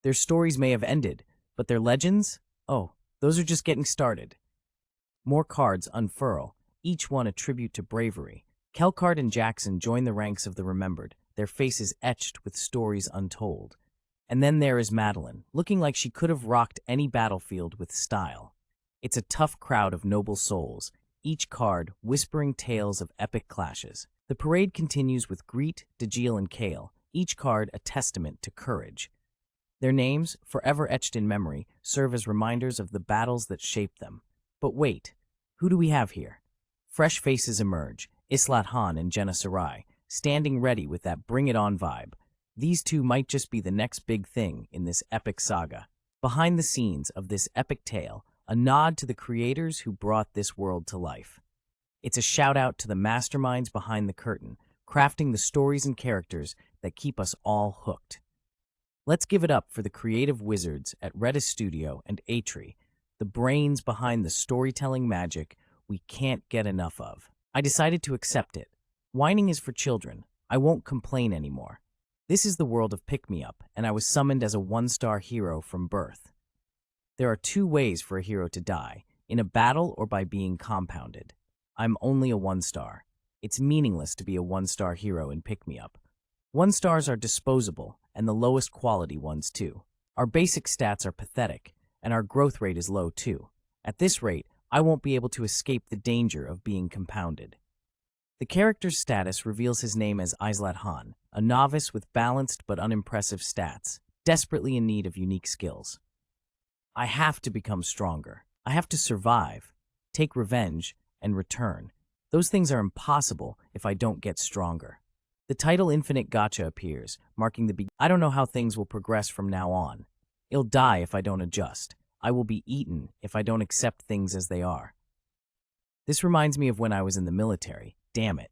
S1: Their stories may have ended, but their legends? Oh, those are just getting started. More cards unfurl, each one a tribute to bravery. Kelkard and Jackson join the ranks of the remembered, their faces etched with stories untold. And then there is Madeline, looking like she could have rocked any battlefield with style. It's a tough crowd of noble souls, each card whispering tales of epic clashes. The parade continues with Greet, Dajil, and Kale, each card a testament to courage. Their names, forever etched in memory, serve as reminders of the battles that shaped them. But wait, who do we have here? Fresh faces emerge, Islat Han and Jenna Sarai, standing ready with that bring-it-on vibe. These two might just be the next big thing in this epic saga. Behind the scenes of this epic tale, a nod to the creators who brought this world to life. It's a shout-out to the masterminds behind the curtain, crafting the stories and characters that keep us all hooked. Let's give it up for the creative wizards at Redis Studio and Atri, the brains behind the storytelling magic we can't get enough of. I decided to accept it. Whining is for children. I won't complain anymore. This is the world of pick-me-up, and I was summoned as a 1-star hero from birth. There are 2 ways for a hero to die, in a battle or by being compounded. I'm only a 1-star. It's meaningless to be a 1-star hero in pick-me-up. 1-stars are disposable, and the lowest quality ones too. Our basic stats are pathetic, and our growth rate is low too. At this rate, I won't be able to escape the danger of being compounded. The character's status reveals his name as Islat Han, a novice with balanced but unimpressive stats, desperately in need of unique skills. I have to become stronger. I have to survive, take revenge, and return. Those things are impossible if I don't get stronger. The title Infinite Gacha appears, marking the beginning. I don't know how things will progress from now on. I'll die if I don't adjust. I will be eaten if I don't accept things as they are. This reminds me of when I was in the military. Damn it.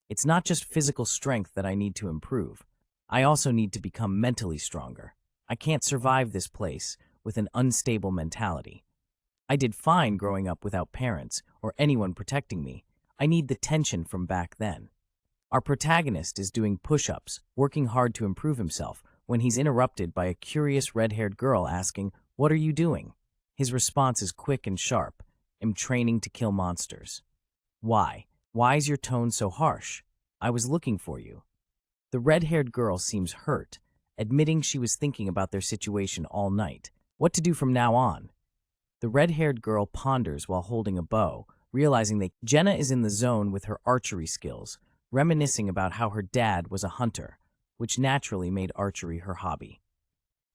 S1: It's not just physical strength that I need to improve. I also need to become mentally stronger. I can't survive this place with an unstable mentality. I did fine growing up without parents or anyone protecting me. I need the tension from back then. Our protagonist is doing push-ups, working hard to improve himself, when he's interrupted by a curious red-haired girl asking, "What are you doing?" His response is quick and sharp. "I'm training to kill monsters." Why? Why is your tone so harsh? I was looking for you. The red-haired girl seems hurt, admitting she was thinking about their situation all night. What to do from now on? The red-haired girl ponders while holding a bow, realizing that Jenna is in the zone with her archery skills, reminiscing about how her dad was a hunter, which naturally made archery her hobby.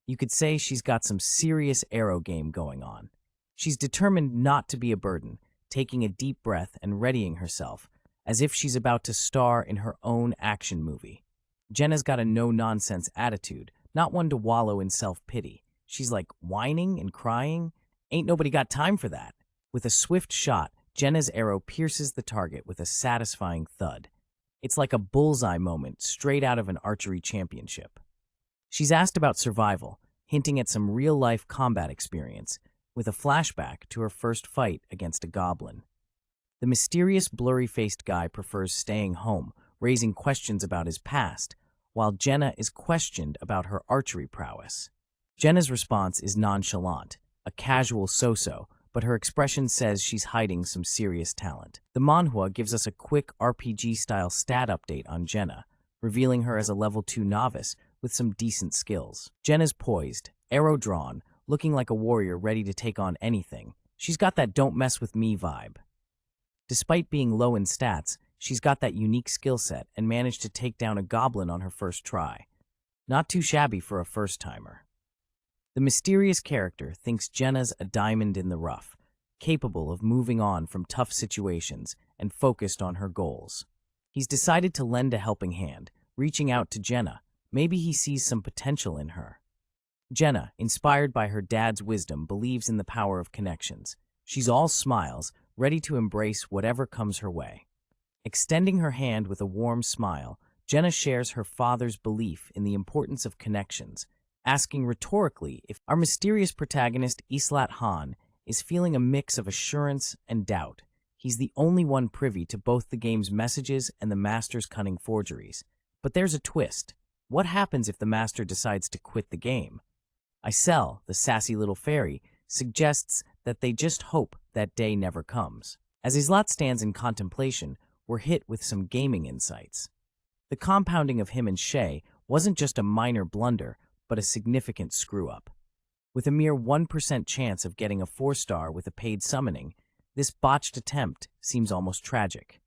S1: You could say she's got some serious arrow game going on. She's determined not to be a burden, taking a deep breath and readying herself, as if she's about to star in her own action movie. Jenna's got a no-nonsense attitude, not one to wallow in self-pity. She's like whining and crying. Ain't nobody got time for that. With a swift shot, Jenna's arrow pierces the target with a satisfying thud. It's like a bullseye moment straight out of an archery championship. She's asked about survival, hinting at some real-life combat experience, with a flashback to her first fight against a goblin. The mysterious, blurry-faced guy prefers staying home, raising questions about his past, while Jenna is questioned about her archery prowess. Jenna's response is nonchalant, a casual so-so, but her expression says she's hiding some serious talent. The manhwa gives us a quick RPG-style stat update on Jenna, revealing her as a level 2 novice with some decent skills. Jenna's poised, arrow drawn, looking like a warrior ready to take on anything. She's got that don't mess with me vibe. Despite being low in stats, she's got that unique skill set and managed to take down a goblin on her first try. Not too shabby for a first-timer. The mysterious character thinks Jenna's a diamond in the rough, capable of moving on from tough situations and focused on her goals. He's decided to lend a helping hand, reaching out to Jenna. Maybe he sees some potential in her. Jenna, inspired by her dad's wisdom, believes in the power of connections. She's all smiles, ready to embrace whatever comes her way. Extending her hand with a warm smile, Jenna shares her father's belief in the importance of connections, asking rhetorically if our mysterious protagonist, Islat Han, is feeling a mix of assurance and doubt. He's the only one privy to both the game's messages and the master's cunning forgeries. But there's a twist. What happens if the master decides to quit the game? Isel, the sassy little fairy, suggests that they just hope that day never comes. As Islat stands in contemplation, we're hit with some gaming insights. The compounding of him and Shay wasn't just a minor blunder, but a significant screw-up. With a mere 1% chance of getting a 4-star with a paid summoning, this botched attempt seems almost tragic.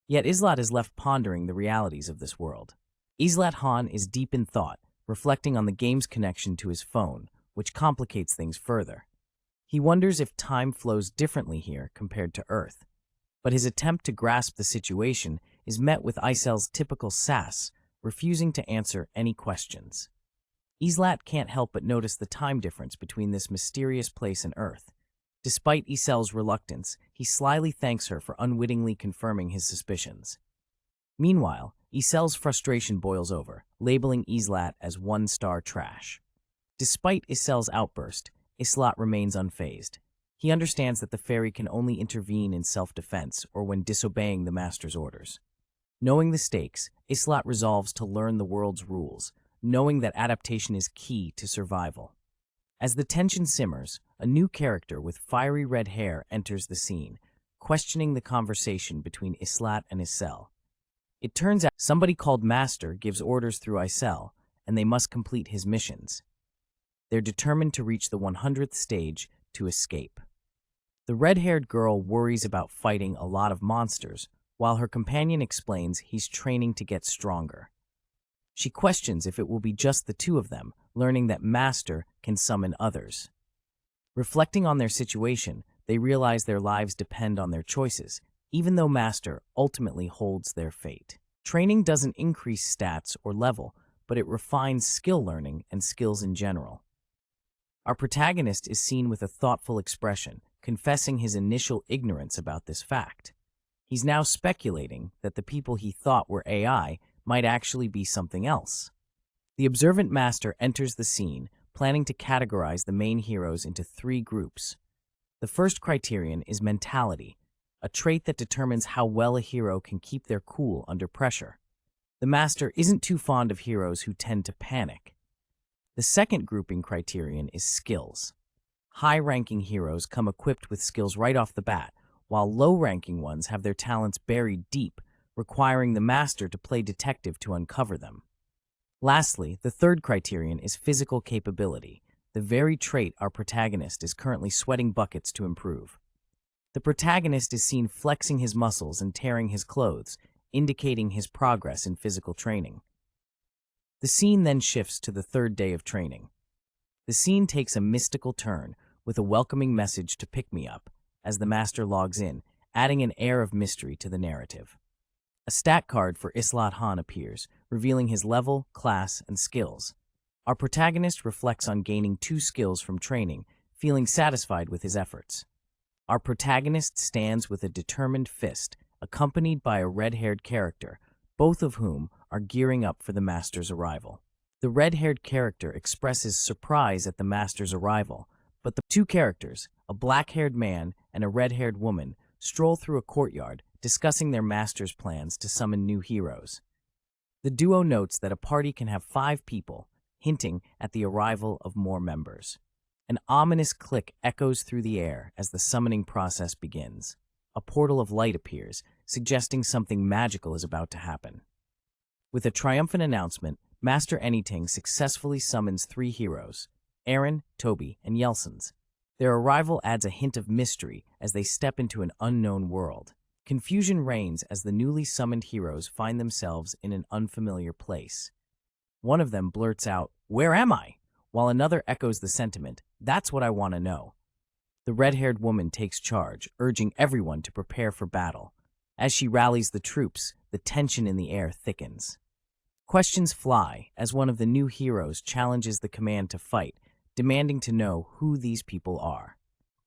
S1: Yet Islat is left pondering the realities of this world. Islat Han is deep in thought, reflecting on the game's connection to his phone, which complicates things further. He wonders if time flows differently here compared to Earth. But his attempt to grasp the situation is met with Isel's typical sass, refusing to answer any questions. Islat can't help but notice the time difference between this mysterious place and Earth. Despite Isel's reluctance, he slyly thanks her for unwittingly confirming his suspicions. Meanwhile, Isel's frustration boils over, labeling Islat as 1-star trash. Despite Isel's outburst, Islat remains unfazed. He understands that the fairy can only intervene in self-defense or when disobeying the master's orders. Knowing the stakes, Islat resolves to learn the world's rules, knowing that adaptation is key to survival. As the tension simmers, a new character with fiery red hair enters the scene, questioning the conversation between Islat and Isel. It turns out somebody called Master gives orders through Isel, and they must complete his missions. They're determined to reach the 100th stage to escape. The red-haired girl worries about fighting a lot of monsters, while her companion explains he's training to get stronger. She questions if it will be just the two of them, learning that Master can summon others. Reflecting on their situation, they realize their lives depend on their choices, even though Master ultimately holds their fate. Training doesn't increase stats or level, but it refines skill learning and skills in general. Our protagonist is seen with a thoughtful expression, confessing his initial ignorance about this fact. He's now speculating that the people he thought were AI might actually be something else. The observant Master enters the scene, planning to categorize the main heroes into 3 groups. The first criterion is mentality, a trait that determines how well a hero can keep their cool under pressure. The Master isn't too fond of heroes who tend to panic. The second grouping criterion is skills. High-ranking heroes come equipped with skills right off the bat, while low-ranking ones have their talents buried deep, requiring the Master to play detective to uncover them. Lastly, the third criterion is physical capability, the very trait our protagonist is currently sweating buckets to improve. The protagonist is seen flexing his muscles and tearing his clothes, indicating his progress in physical training. The scene then shifts to the third day of training. The scene takes a mystical turn with a welcoming message to pick me up as the master logs in, adding an air of mystery to the narrative. A stat card for Islat Han appears, revealing his level, class, and skills. Our protagonist reflects on gaining 2 skills from training, feeling satisfied with his efforts. Our protagonist stands with a determined fist, accompanied by a red-haired character, both of whom are gearing up for the master's arrival. The red-haired character expresses surprise at the master's arrival, but the 2 characters, a black-haired man and a red-haired woman, stroll through a courtyard, discussing their master's plans to summon new heroes. The duo notes that a party can have 5 people, hinting at the arrival of more members. An ominous click echoes through the air as the summoning process begins. A portal of light appears, suggesting something magical is about to happen. With a triumphant announcement, Master Anyting successfully summons 3 heroes, Aaron, Toby, and Yelsons. Their arrival adds a hint of mystery as they step into an unknown world. Confusion reigns as the newly summoned heroes find themselves in an unfamiliar place. One of them blurts out, "Where am I?" while another echoes the sentiment, "That's what I want to know." The red-haired woman takes charge, urging everyone to prepare for battle. As she rallies the troops, the tension in the air thickens. Questions fly as one of the new heroes challenges the command to fight, demanding to know who these people are.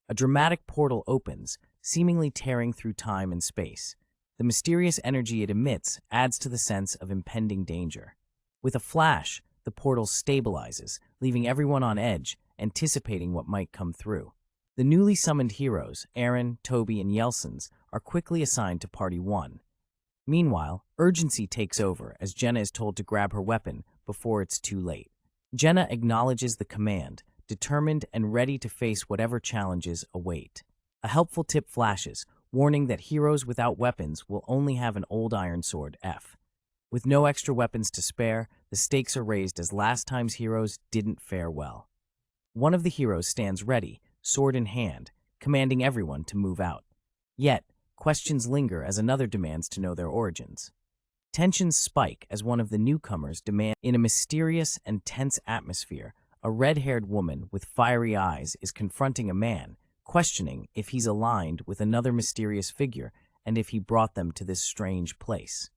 S1: A dramatic portal opens, seemingly tearing through time and space. The mysterious energy it emits adds to the sense of impending danger. With a flash, the portal stabilizes, leaving everyone on edge, anticipating what might come through. The newly summoned heroes, Aaron, Toby, and Yelsons, are quickly assigned to Party 1. Meanwhile, urgency takes over as Jenna is told to grab her weapon before it's too late. Jenna acknowledges the command, determined and ready to face whatever challenges await. A helpful tip flashes, warning that heroes without weapons will only have an old iron sword, F. With no extra weapons to spare, the stakes are raised as last time's heroes didn't fare well. One of the heroes stands ready, sword in hand, commanding everyone to move out. Yet, questions linger as another demands to know their origins. Tensions spike as one of the newcomers demands. In a mysterious and tense atmosphere, a red-haired woman with fiery eyes is confronting a man, questioning if he's aligned with another mysterious figure and if he brought them to this strange place.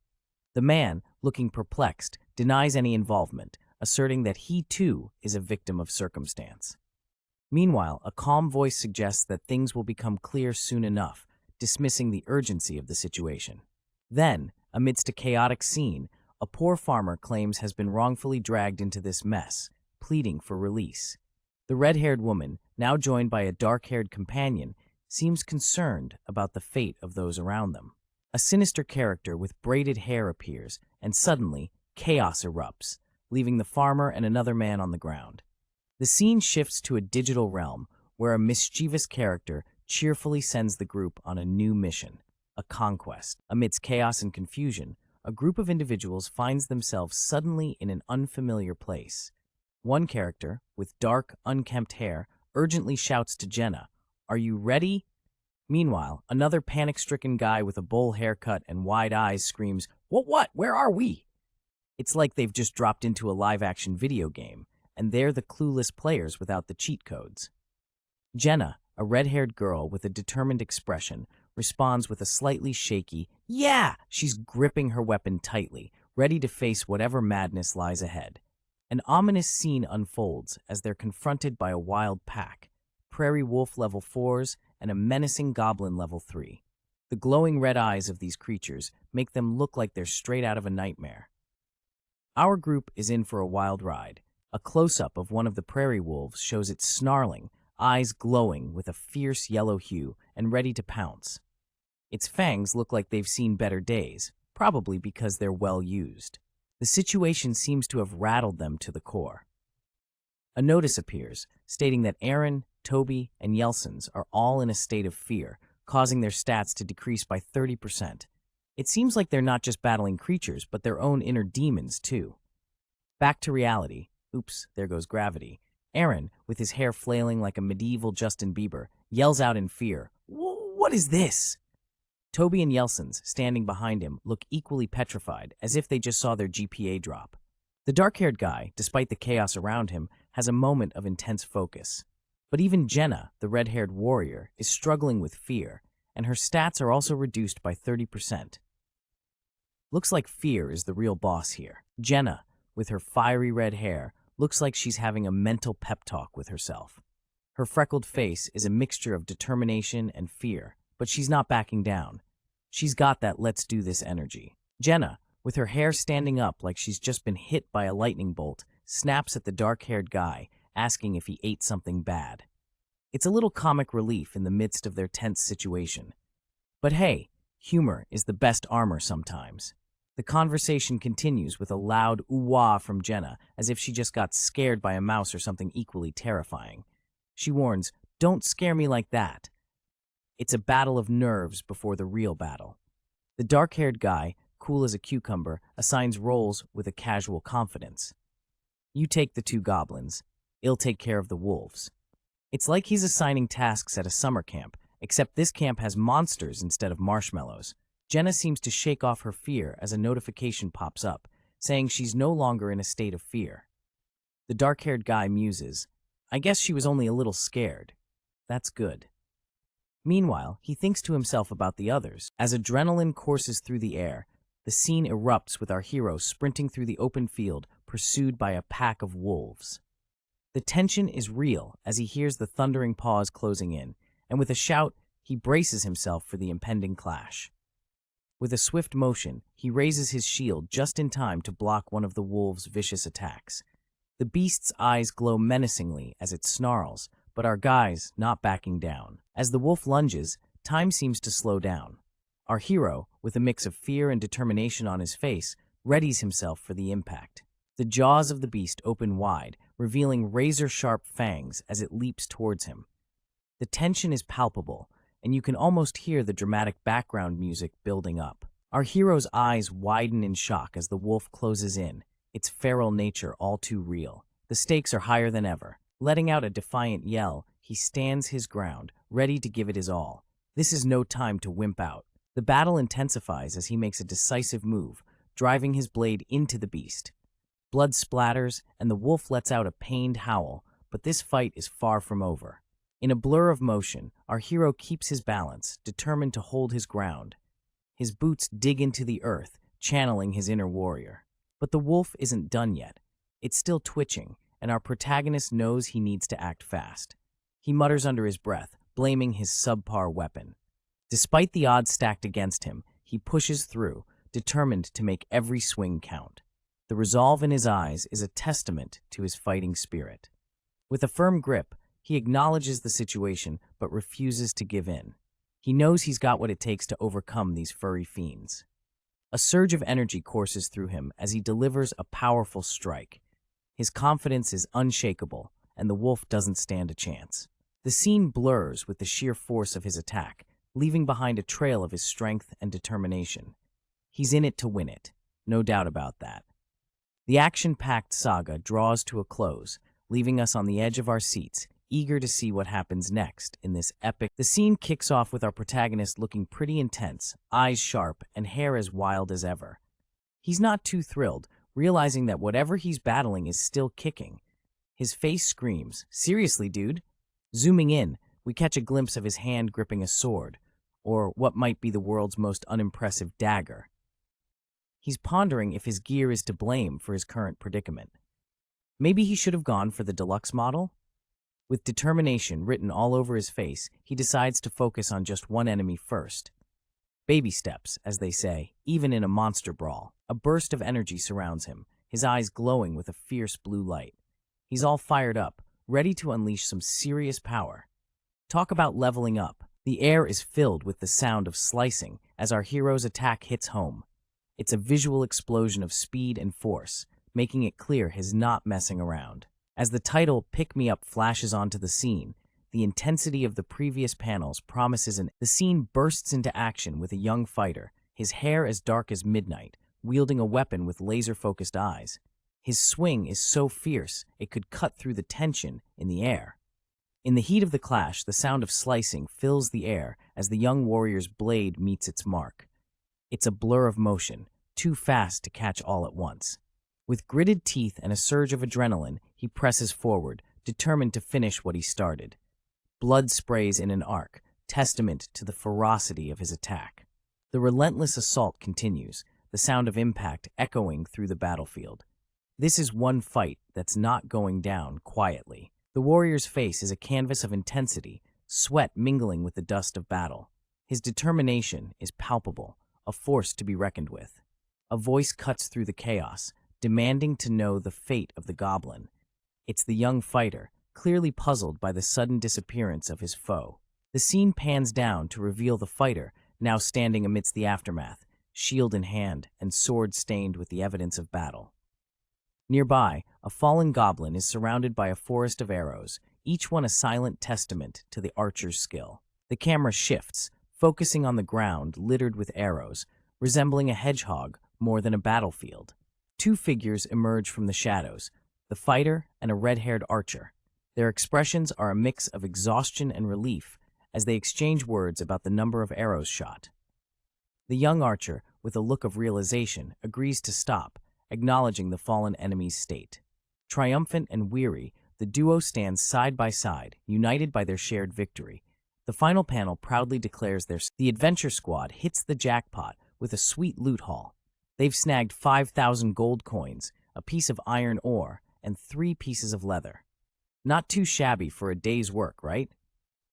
S1: The man, looking perplexed, denies any involvement, asserting that he too is a victim of circumstance. Meanwhile, a calm voice suggests that things will become clear soon enough, dismissing the urgency of the situation. Then, amidst a chaotic scene, a poor farmer claims has been wrongfully dragged into this mess, pleading for release. The red-haired woman, now joined by a dark-haired companion, seems concerned about the fate of those around them. A sinister character with braided hair appears, and suddenly, chaos erupts, leaving the farmer and another man on the ground. The scene shifts to a digital realm, where a mischievous character cheerfully sends the group on a new mission, a conquest. Amidst chaos and confusion, a group of individuals finds themselves suddenly in an unfamiliar place. One character, with dark, unkempt hair, urgently shouts to Jenna, "Are you ready?" Meanwhile, another panic-stricken guy with a bowl haircut and wide eyes screams, What? Where are we?" It's like they've just dropped into a live-action video game, and they're the clueless players without the cheat codes. Jenna, a red-haired girl with a determined expression, responds with a slightly shaky, "Yeah!" She's gripping her weapon tightly, ready to face whatever madness lies ahead. An ominous scene unfolds as they're confronted by a wild pack, prairie wolf level 4s and a menacing goblin level 3. The glowing red eyes of these creatures make them look like they're straight out of a nightmare. Our group is in for a wild ride. A close-up of one of the prairie wolves shows it snarling, eyes glowing with a fierce yellow hue and ready to pounce. Its fangs look like they've seen better days, probably because they're well used. The situation seems to have rattled them to the core. A notice appears, stating that Aaron, Toby, and Yelsons are all in a state of fear, causing their stats to decrease by 30%. It seems like they're not just battling creatures, but their own inner demons, too. Back to reality. Oops, there goes gravity. Aaron, with his hair flailing like a medieval Justin Bieber, yells out in fear, "What is this?" Toby and Yelson's, standing behind him, look equally petrified, as if they just saw their GPA drop. The dark-haired guy, despite the chaos around him, has a moment of intense focus. But even Jenna, the red-haired warrior, is struggling with fear, and her stats are also reduced by 30%. Looks like fear is the real boss here. Jenna, with her fiery red hair, looks like she's having a mental pep talk with herself. Her freckled face is a mixture of determination and fear, but she's not backing down. She's got that let's do this energy. Jenna, with her hair standing up like she's just been hit by a lightning bolt, snaps at the dark-haired guy, asking if he ate something bad. It's a little comic relief in the midst of their tense situation. But hey, humor is the best armor sometimes. The conversation continues with a loud ooh-wah from Jenna, as if she just got scared by a mouse or something equally terrifying. She warns, "Don't scare me like that." It's a battle of nerves before the real battle. The dark-haired guy, cool as a cucumber, assigns roles with a casual confidence. You take the two goblins. I'll take care of the wolves. It's like he's assigning tasks at a summer camp, except this camp has monsters instead of marshmallows. Jenna seems to shake off her fear as a notification pops up, saying she's no longer in a state of fear. The dark-haired guy muses, "I guess she was only a little scared. That's good." Meanwhile, he thinks to himself about the others. As adrenaline courses through the air, the scene erupts with our hero sprinting through the open field, pursued by a pack of wolves. The tension is real as he hears the thundering paws closing in, and with a shout, he braces himself for the impending clash. With a swift motion, he raises his shield just in time to block one of the wolves' vicious attacks. The beast's eyes glow menacingly as it snarls, but our guy's not backing down. As the wolf lunges, time seems to slow down. Our hero, with a mix of fear and determination on his face, readies himself for the impact. The jaws of the beast open wide, revealing razor-sharp fangs as it leaps towards him. The tension is palpable, and you can almost hear the dramatic background music building up. Our hero's eyes widen in shock as the wolf closes in, its feral nature all too real. The stakes are higher than ever. Letting out a defiant yell, he stands his ground, ready to give it his all. This is no time to wimp out. The battle intensifies as he makes a decisive move, driving his blade into the beast. Blood splatters, and the wolf lets out a pained howl, but this fight is far from over. In a blur of motion, our hero keeps his balance, determined to hold his ground. His boots dig into the earth, channeling his inner warrior. But the wolf isn't done yet. It's still twitching, and our protagonist knows he needs to act fast. He mutters under his breath, blaming his subpar weapon. Despite the odds stacked against him, he pushes through, determined to make every swing count. The resolve in his eyes is a testament to his fighting spirit. With a firm grip, he acknowledges the situation but refuses to give in. He knows he's got what it takes to overcome these furry fiends. A surge of energy courses through him as he delivers a powerful strike. His confidence is unshakable, and the wolf doesn't stand a chance. The scene blurs with the sheer force of his attack, leaving behind a trail of his strength and determination. He's in it to win it, no doubt about that. The action-packed saga draws to a close, leaving us on the edge of our seats, eager to see what happens next in this epic. The scene kicks off with our protagonist looking pretty intense, eyes sharp, and hair as wild as ever. He's not too thrilled, realizing that whatever he's battling is still kicking. His face screams, "Seriously, dude?" Zooming in, we catch a glimpse of his hand gripping a sword, or what might be the world's most unimpressive dagger. He's pondering if his gear is to blame for his current predicament. Maybe he should have gone for the deluxe model? With determination written all over his face, he decides to focus on just one enemy first. Baby steps, as they say, even in a monster brawl. A burst of energy surrounds him, his eyes glowing with a fierce blue light. He's all fired up, ready to unleash some serious power. Talk about leveling up. The air is filled with the sound of slicing as our hero's attack hits home. It's a visual explosion of speed and force, making it clear he's not messing around. As the title "Pick Me Up" flashes onto the scene, the intensity of the previous panels promises the scene bursts into action with a young fighter, his hair as dark as midnight, wielding a weapon with laser-focused eyes. His swing is so fierce it could cut through the tension in the air. In the heat of the clash, the sound of slicing fills the air as the young warrior's blade meets its mark. It's a blur of motion, too fast to catch all at once. With gritted teeth and a surge of adrenaline, he presses forward, determined to finish what he started. Blood sprays in an arc, testament to the ferocity of his attack. The relentless assault continues, the sound of impact echoing through the battlefield. This is one fight that's not going down quietly. The warrior's face is a canvas of intensity, sweat mingling with the dust of battle. His determination is palpable, a force to be reckoned with. A voice cuts through the chaos, demanding to know the fate of the goblin. It's the young fighter, clearly puzzled by the sudden disappearance of his foe. The scene pans down to reveal the fighter, now standing amidst the aftermath, shield in hand and sword stained with the evidence of battle. Nearby, a fallen goblin is surrounded by a forest of arrows, each one a silent testament to the archer's skill. The camera shifts, focusing on the ground littered with arrows, resembling a hedgehog more than a battlefield. Two figures emerge from the shadows, the fighter and a red-haired archer. Their expressions are a mix of exhaustion and relief as they exchange words about the number of arrows shot. The young archer, with a look of realization, agrees to stop, acknowledging the fallen enemy's state. Triumphant and weary, the duo stands side by side, united by their shared victory. The final panel proudly declares the adventure squad hits the jackpot with a sweet loot haul. They've snagged 5,000 gold coins, a piece of iron ore, and 3 pieces of leather. Not too shabby for a day's work, right?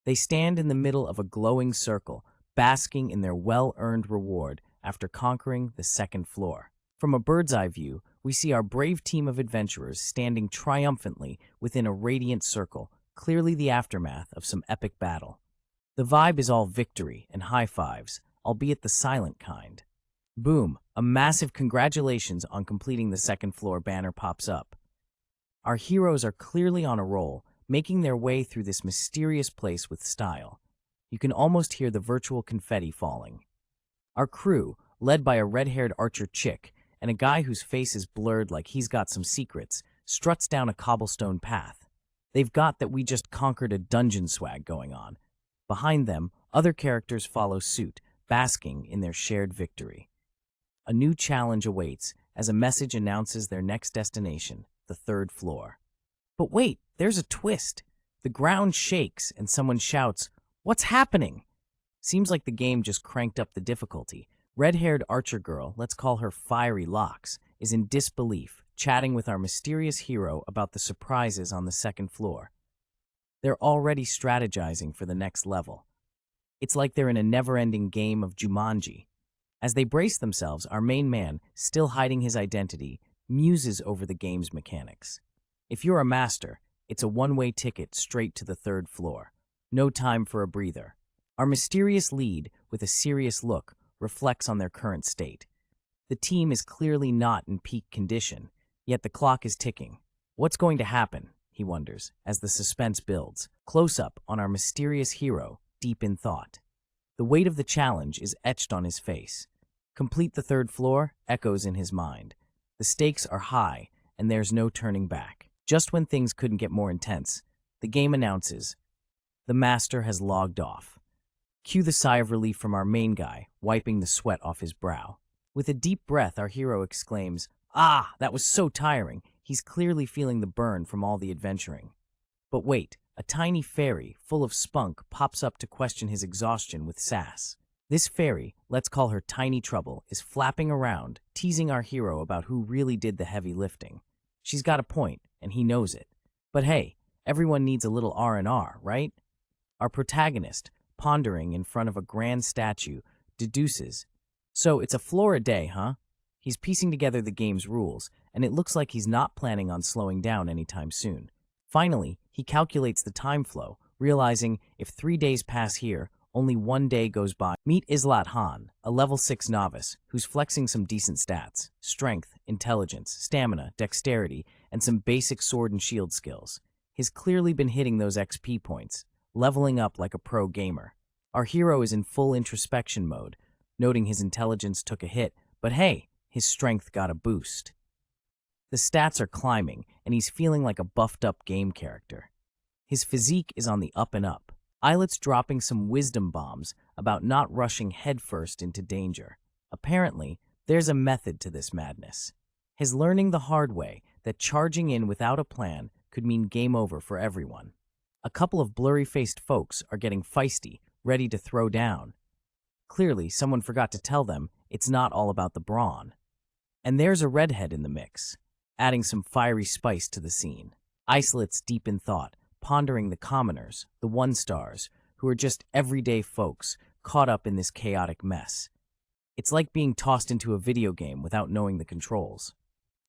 S1: They stand in the middle of a glowing circle, basking in their well-earned reward after conquering the second floor. From a bird's-eye view, we see our brave team of adventurers standing triumphantly within a radiant circle, clearly the aftermath of some epic battle. The vibe is all victory and high fives, albeit the silent kind. Boom, a massive congratulations on completing the second floor banner pops up. Our heroes are clearly on a roll, making their way through this mysterious place with style. You can almost hear the virtual confetti falling. Our crew, led by a red-haired archer chick and a guy whose face is blurred like he's got some secrets, struts down a cobblestone path. They've got that we just conquered a dungeon swag going on. Behind them, other characters follow suit, basking in their shared victory. A new challenge awaits as a message announces their next destination, the third floor. But wait, there's a twist. The ground shakes and someone shouts, "What's happening?" Seems like the game just cranked up the difficulty. Red-haired archer girl, let's call her Fiery Locks, is in disbelief, chatting with our mysterious hero about the surprises on the second floor. They're already strategizing for the next level. It's like they're in a never-ending game of Jumanji. As they brace themselves, our main man, still hiding his identity, muses over the game's mechanics. If you're a master, it's a one-way ticket straight to the third floor. No time for a breather. Our mysterious lead, with a serious look, reflects on their current state. The team is clearly not in peak condition, yet the clock is ticking. What's going to happen, he wonders, as the suspense builds. Close up on our mysterious hero, deep in thought. The weight of the challenge is etched on his face. Complete the third floor echoes in his mind. The stakes are high, and there's no turning back. Just when things couldn't get more intense, the game announces, the master has logged off. Cue the sigh of relief from our main guy, wiping the sweat off his brow. With a deep breath, our hero exclaims, "Ah, that was so tiring." He's clearly feeling the burn from all the adventuring. But wait, a tiny fairy, full of spunk, pops up to question his exhaustion with sass. This fairy, let's call her Tiny Trouble, is flapping around, teasing our hero about who really did the heavy lifting. She's got a point, and he knows it. But hey, everyone needs a little R&R, right? Our protagonist, pondering in front of a grand statue, deduces, "So it's a floor a day, huh?" He's piecing together the game's rules, and it looks like he's not planning on slowing down anytime soon. Finally, he calculates the time flow, realizing if 3 days pass here, only 1 day goes by. Meet Islat Han, a level 6 novice, who's flexing some decent stats: strength, intelligence, stamina, dexterity, and some basic sword and shield skills. He's clearly been hitting those XP points, leveling up like a pro gamer. Our hero is in full introspection mode, noting his intelligence took a hit, but hey, his strength got a boost. The stats are climbing, and he's feeling like a buffed-up game character. His physique is on the up and up. Eilit's dropping some wisdom bombs about not rushing headfirst into danger. Apparently, there's a method to this madness. He's learning the hard way that charging in without a plan could mean game over for everyone. A couple of blurry-faced folks are getting feisty, ready to throw down. Clearly, someone forgot to tell them it's not all about the brawn. And there's a redhead in the mix, adding some fiery spice to the scene. Icelet's deep in thought, pondering the commoners, the one-stars, who are just everyday folks caught up in this chaotic mess. It's like being tossed into a video game without knowing the controls.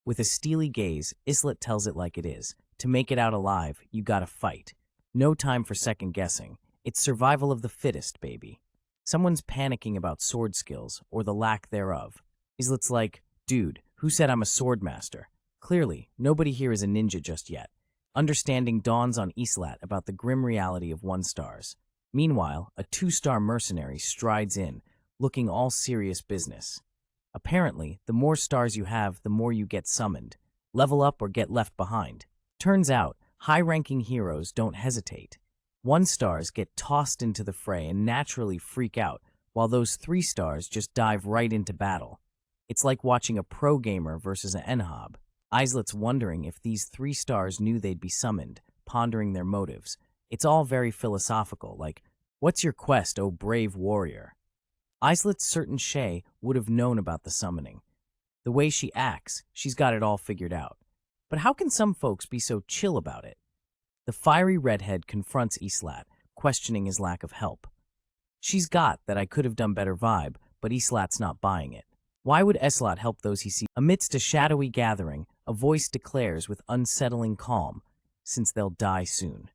S1: With a steely gaze, Islet tells it like it is. To make it out alive, you gotta fight. No time for second-guessing. It's survival of the fittest, baby. Someone's panicking about sword skills, or the lack thereof. Islet's like, dude, who said I'm a sword master? Clearly, nobody here is a ninja just yet. Understanding dawns on Islet about the grim reality of one-stars. Meanwhile, a two-star mercenary strides in, looking all serious business. Apparently, the more stars you have, the more you get summoned. Level up or get left behind. Turns out, high-ranking heroes don't hesitate. One-stars get tossed into the fray and naturally freak out, while those three-stars just dive right into battle. It's like watching a pro gamer versus an NHOB. Islet's wondering if these three stars knew they'd be summoned, pondering their motives. It's all very philosophical, like, what's your quest, O brave warrior? Islet's certain Shay would have known about the summoning. The way she acts, she's got it all figured out. But how can some folks be so chill about it? The fiery redhead confronts Islet, questioning his lack of help. She's got that I could have done better vibe, but Islet's not buying it. Why would Islet help those he sees? Amidst a shadowy gathering, a voice declares with unsettling calm, since they'll die soon.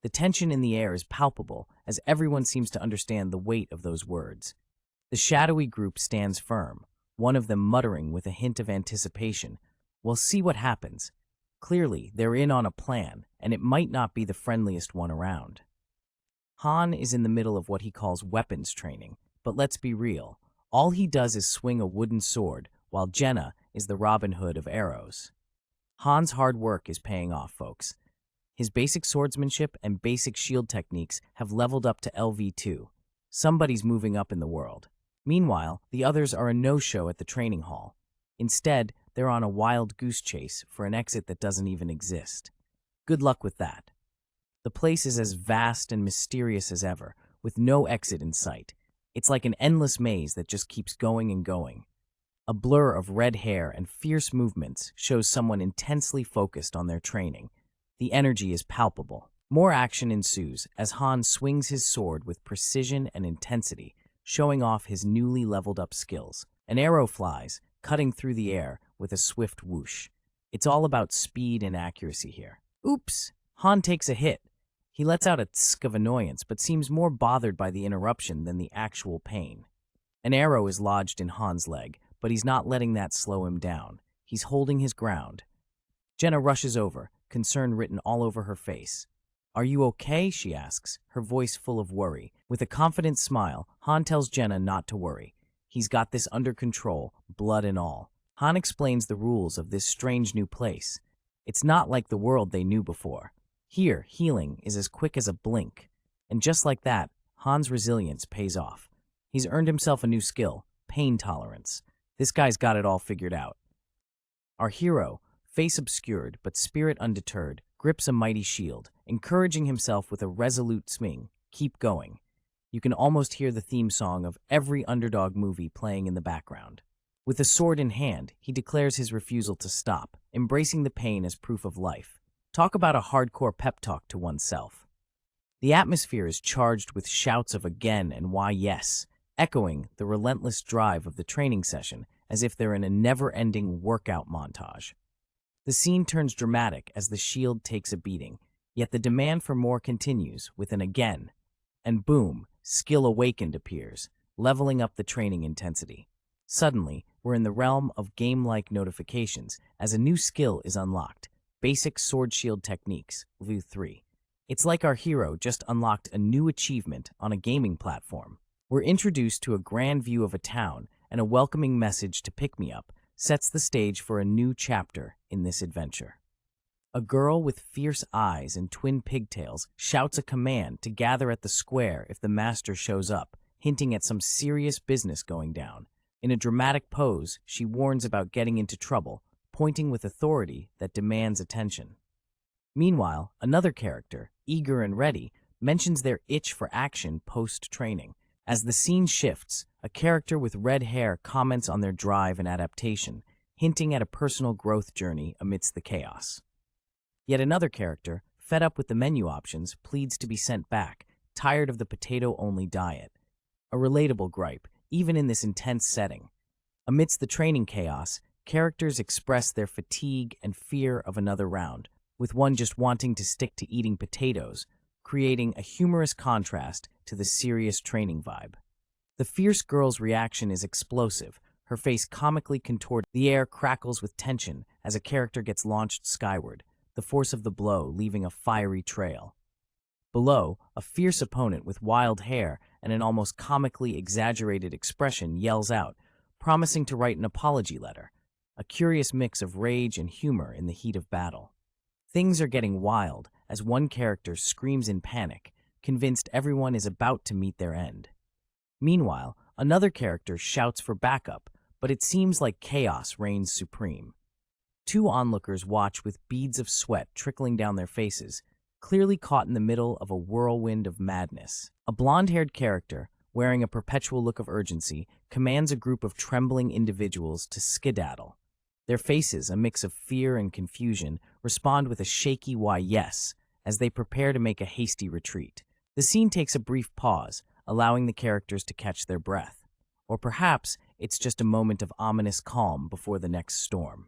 S1: The tension in the air is palpable, as everyone seems to understand the weight of those words. The shadowy group stands firm, one of them muttering with a hint of anticipation. We'll see what happens. Clearly, they're in on a plan, and it might not be the friendliest one around. Han is in the middle of what he calls weapons training, but let's be real. All he does is swing a wooden sword, while Jenna is the Robin Hood of arrows. Han's hard work is paying off, folks. His basic swordsmanship and basic shield techniques have leveled up to LV2. Somebody's moving up in the world. Meanwhile, the others are a no-show at the training hall. Instead, they're on a wild goose chase for an exit that doesn't even exist. Good luck with that. The place is as vast and mysterious as ever, with no exit in sight. It's like an endless maze that just keeps going and going. A blur of red hair and fierce movements shows someone intensely focused on their training. The energy is palpable. More action ensues as Han swings his sword with precision and intensity, showing off his newly leveled up skills. An arrow flies, cutting through the air with a swift whoosh. It's all about speed and accuracy here. Oops! Han takes a hit. He lets out a tsk of annoyance, but seems more bothered by the interruption than the actual pain. An arrow is lodged in Han's leg, but he's not letting that slow him down. He's holding his ground. Jenna rushes over, concern written all over her face. Are you okay? She asks, her voice full of worry. With a confident smile, Han tells Jenna not to worry. He's got this under control, blood and all. Han explains the rules of this strange new place. It's not like the world they knew before. Here, healing is as quick as a blink. And just like that, Han's resilience pays off. He's earned himself a new skill, pain tolerance. This guy's got it all figured out. Our hero, face obscured but spirit undeterred, grips a mighty shield, encouraging himself with a resolute swing. Keep going. You can almost hear the theme song of every underdog movie playing in the background. With a sword in hand, he declares his refusal to stop, embracing the pain as proof of life. Talk about a hardcore pep talk to oneself. The atmosphere is charged with shouts of again and why yes, echoing the relentless drive of the training session as if they're in a never-ending workout montage. The scene turns dramatic as the shield takes a beating, yet the demand for more continues with an again. And boom, skill awakened appears, leveling up the training intensity. Suddenly, we're in the realm of game-like notifications as a new skill is unlocked. Basic sword shield techniques, View 3. It's like our hero just unlocked a new achievement on a gaming platform. We're introduced to a grand view of a town, and a welcoming message to pick me up sets the stage for a new chapter in this adventure. A girl with fierce eyes and twin pigtails shouts a command to gather at the square if the master shows up, hinting at some serious business going down. In a dramatic pose, she warns about getting into trouble, pointing with authority that demands attention. Meanwhile, another character, eager and ready, mentions their itch for action post-training. As the scene shifts, a character with red hair comments on their drive and adaptation, hinting at a personal growth journey amidst the chaos. Yet another character, fed up with the menu options, pleads to be sent back, tired of the potato-only diet. A relatable gripe, even in this intense setting. Amidst the training chaos, characters express their fatigue and fear of another round, with one just wanting to stick to eating potatoes, creating a humorous contrast to the serious training vibe. The fierce girl's reaction is explosive, her face comically contorted. The air crackles with tension as a character gets launched skyward, the force of the blow leaving a fiery trail. Below, a fierce opponent with wild hair and an almost comically exaggerated expression yells out, promising to write an apology letter, a curious mix of rage and humor in the heat of battle. Things are getting wild as one character screams in panic, convinced everyone is about to meet their end. Meanwhile, another character shouts for backup, but it seems like chaos reigns supreme. Two onlookers watch with beads of sweat trickling down their faces, clearly caught in the middle of a whirlwind of madness. A blonde-haired character, wearing a perpetual look of urgency, commands a group of trembling individuals to skedaddle. Their faces, a mix of fear and confusion, respond with a shaky "why yes" as they prepare to make a hasty retreat. The scene takes a brief pause, allowing the characters to catch their breath. Or perhaps it's just a moment of ominous calm before the next storm.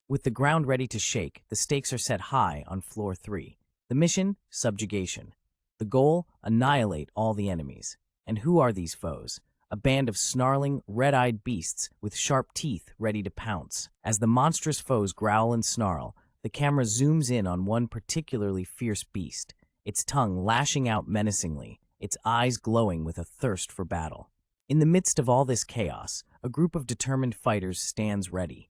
S1: With the ground ready to shake, the stakes are set high on floor 3. The mission? Subjugation. The goal? Annihilate all the enemies. And who are these foes? A band of snarling, red-eyed beasts with sharp teeth ready to pounce. As the monstrous foes growl and snarl, the camera zooms in on one particularly fierce beast, its tongue lashing out menacingly, its eyes glowing with a thirst for battle. In the midst of all this chaos, a group of determined fighters stands ready.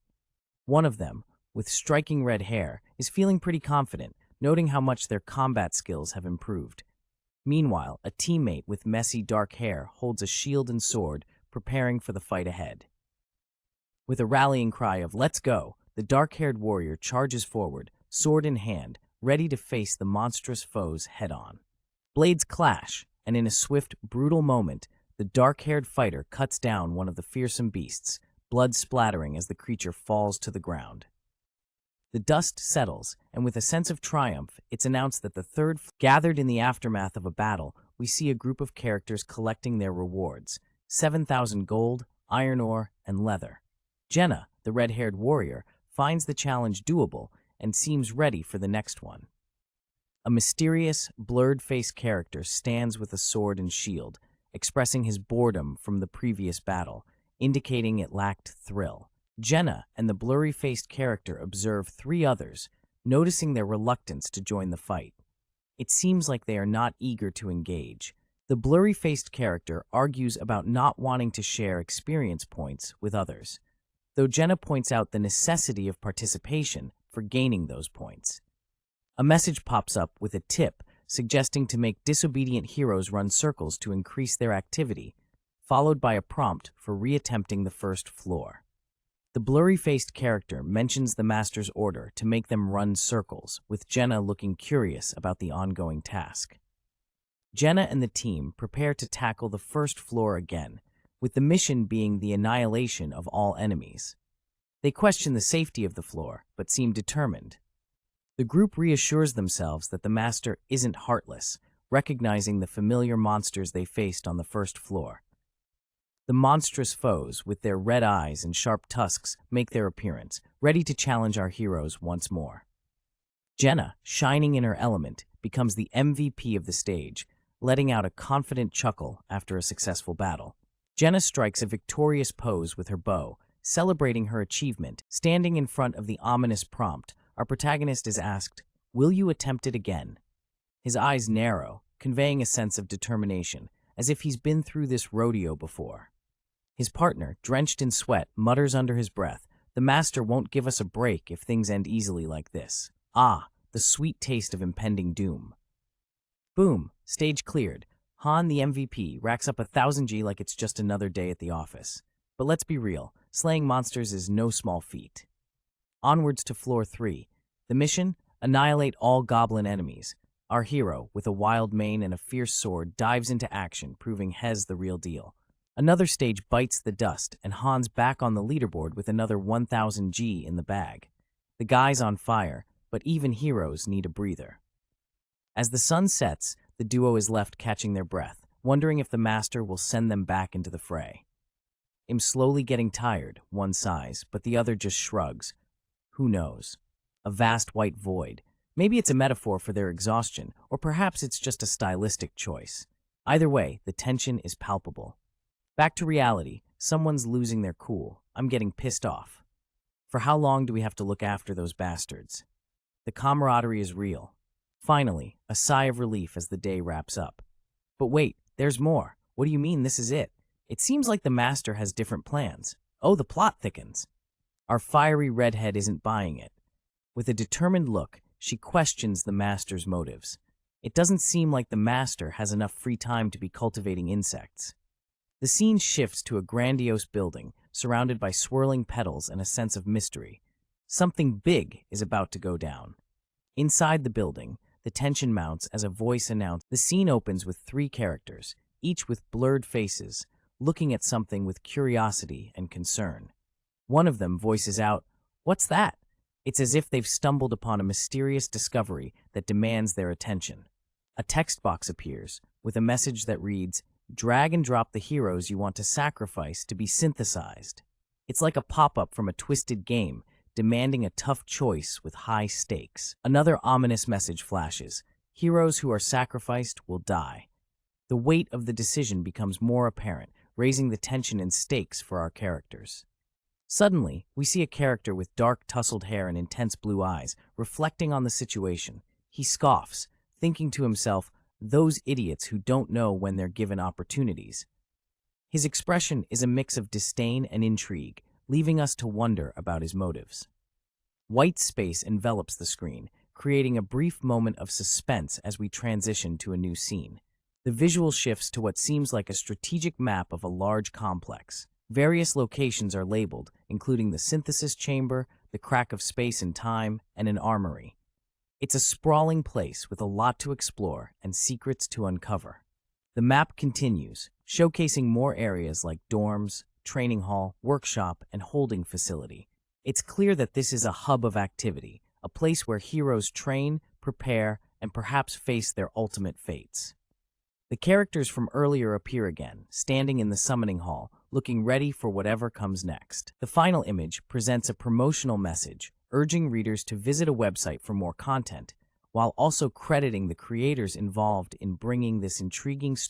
S1: One of them, with striking red hair, is feeling pretty confident, noting how much their combat skills have improved. Meanwhile, a teammate with messy dark hair holds a shield and sword, preparing for the fight ahead. With a rallying cry of "Let's go!" the dark-haired warrior charges forward, sword in hand, ready to face the monstrous foes head-on. Blades clash, and in a swift, brutal moment, the dark-haired fighter cuts down one of the fearsome beasts, blood splattering as the creature falls to the ground. The dust settles, and with a sense of triumph, it's announced that gathered in the aftermath of a battle, we see a group of characters collecting their rewards: 7,000 gold, iron ore, and leather. Jenna, the red-haired warrior, finds the challenge doable and seems ready for the next one. A mysterious, blurred-faced character stands with a sword and shield, expressing his boredom from the previous battle, indicating it lacked thrill. Jenna and the blurry-faced character observe 3 others, noticing their reluctance to join the fight. It seems like they are not eager to engage. The blurry-faced character argues about not wanting to share experience points with others, though Jenna points out the necessity of participation for gaining those points. A message pops up with a tip suggesting to make disobedient heroes run circles to increase their activity, followed by a prompt for reattempting the first floor. The blurry-faced character mentions the master's order to make them run circles, with Jenna looking curious about the ongoing task. Jenna and the team prepare to tackle the first floor again, with the mission being the annihilation of all enemies. They question the safety of the floor, but seem determined. The group reassures themselves that the master isn't heartless, recognizing the familiar monsters they faced on the first floor. The monstrous foes, with their red eyes and sharp tusks, make their appearance, ready to challenge our heroes once more. Jenna, shining in her element, becomes the MVP of the stage, letting out a confident chuckle after a successful battle. Jenna strikes a victorious pose with her bow, celebrating her achievement. Standing in front of the ominous prompt, our protagonist is asked, "Will you attempt it again?" His eyes narrow, conveying a sense of determination, as if he's been through this rodeo before. His partner, drenched in sweat, mutters under his breath, "The master won't give us a break if things end easily like this." Ah, the sweet taste of impending doom. Boom, stage cleared. Han, the MVP, racks up 1,000 G like it's just another day at the office. But let's be real, slaying monsters is no small feat. Onwards to floor 3. The mission? Annihilate all goblin enemies. Our hero, with a wild mane and a fierce sword, dives into action, proving Hez the real deal. Another stage bites the dust, and Han's back on the leaderboard with another 1,000 G in the bag. The guy's on fire, but even heroes need a breather. As the sun sets, the duo is left catching their breath, wondering if the master will send them back into the fray. I'm slowly getting tired, one sighs, but the other just shrugs. Who knows? A vast white void. Maybe it's a metaphor for their exhaustion, or perhaps it's just a stylistic choice. Either way, the tension is palpable. Back to reality, someone's losing their cool. I'm getting pissed off. For how long do we have to look after those bastards? The camaraderie is real. Finally, a sigh of relief as the day wraps up. But wait, there's more. What do you mean this is it? It seems like the master has different plans. Oh, the plot thickens. Our fiery redhead isn't buying it. With a determined look, she questions the master's motives. It doesn't seem like the master has enough free time to be cultivating insects. The scene shifts to a grandiose building, surrounded by swirling petals and a sense of mystery. Something big is about to go down. Inside the building, the tension mounts as a voice announces. The scene opens with 3 characters, each with blurred faces, looking at something with curiosity and concern. One of them voices out, "What's that?" It's as if they've stumbled upon a mysterious discovery that demands their attention. A text box appears, with a message that reads, "Drag and drop the heroes you want to sacrifice to be synthesized." It's like a pop-up from a twisted game, demanding a tough choice with high stakes. Another ominous message flashes. Heroes who are sacrificed will die. The weight of the decision becomes more apparent, raising the tension and stakes for our characters. Suddenly, we see a character with dark tousled hair and intense blue eyes, reflecting on the situation. He scoffs, thinking to himself, "Those idiots who don't know when they're given opportunities." His expression is a mix of disdain and intrigue, leaving us to wonder about his motives. White space envelops the screen, creating a brief moment of suspense as we transition to a new scene. The visual shifts to what seems like a strategic map of a large complex. Various locations are labeled, including the synthesis chamber, the crack of space and time, and an armory. It's a sprawling place with a lot to explore and secrets to uncover. The map continues, showcasing more areas like dorms, training hall, workshop, and holding facility. It's clear that this is a hub of activity, a place where heroes train, prepare, and perhaps face their ultimate fates. The characters from earlier appear again, standing in the summoning hall, looking ready for whatever comes next. The final image presents a promotional message, urging readers to visit a website for more content, while also crediting the creators involved in bringing this intriguing story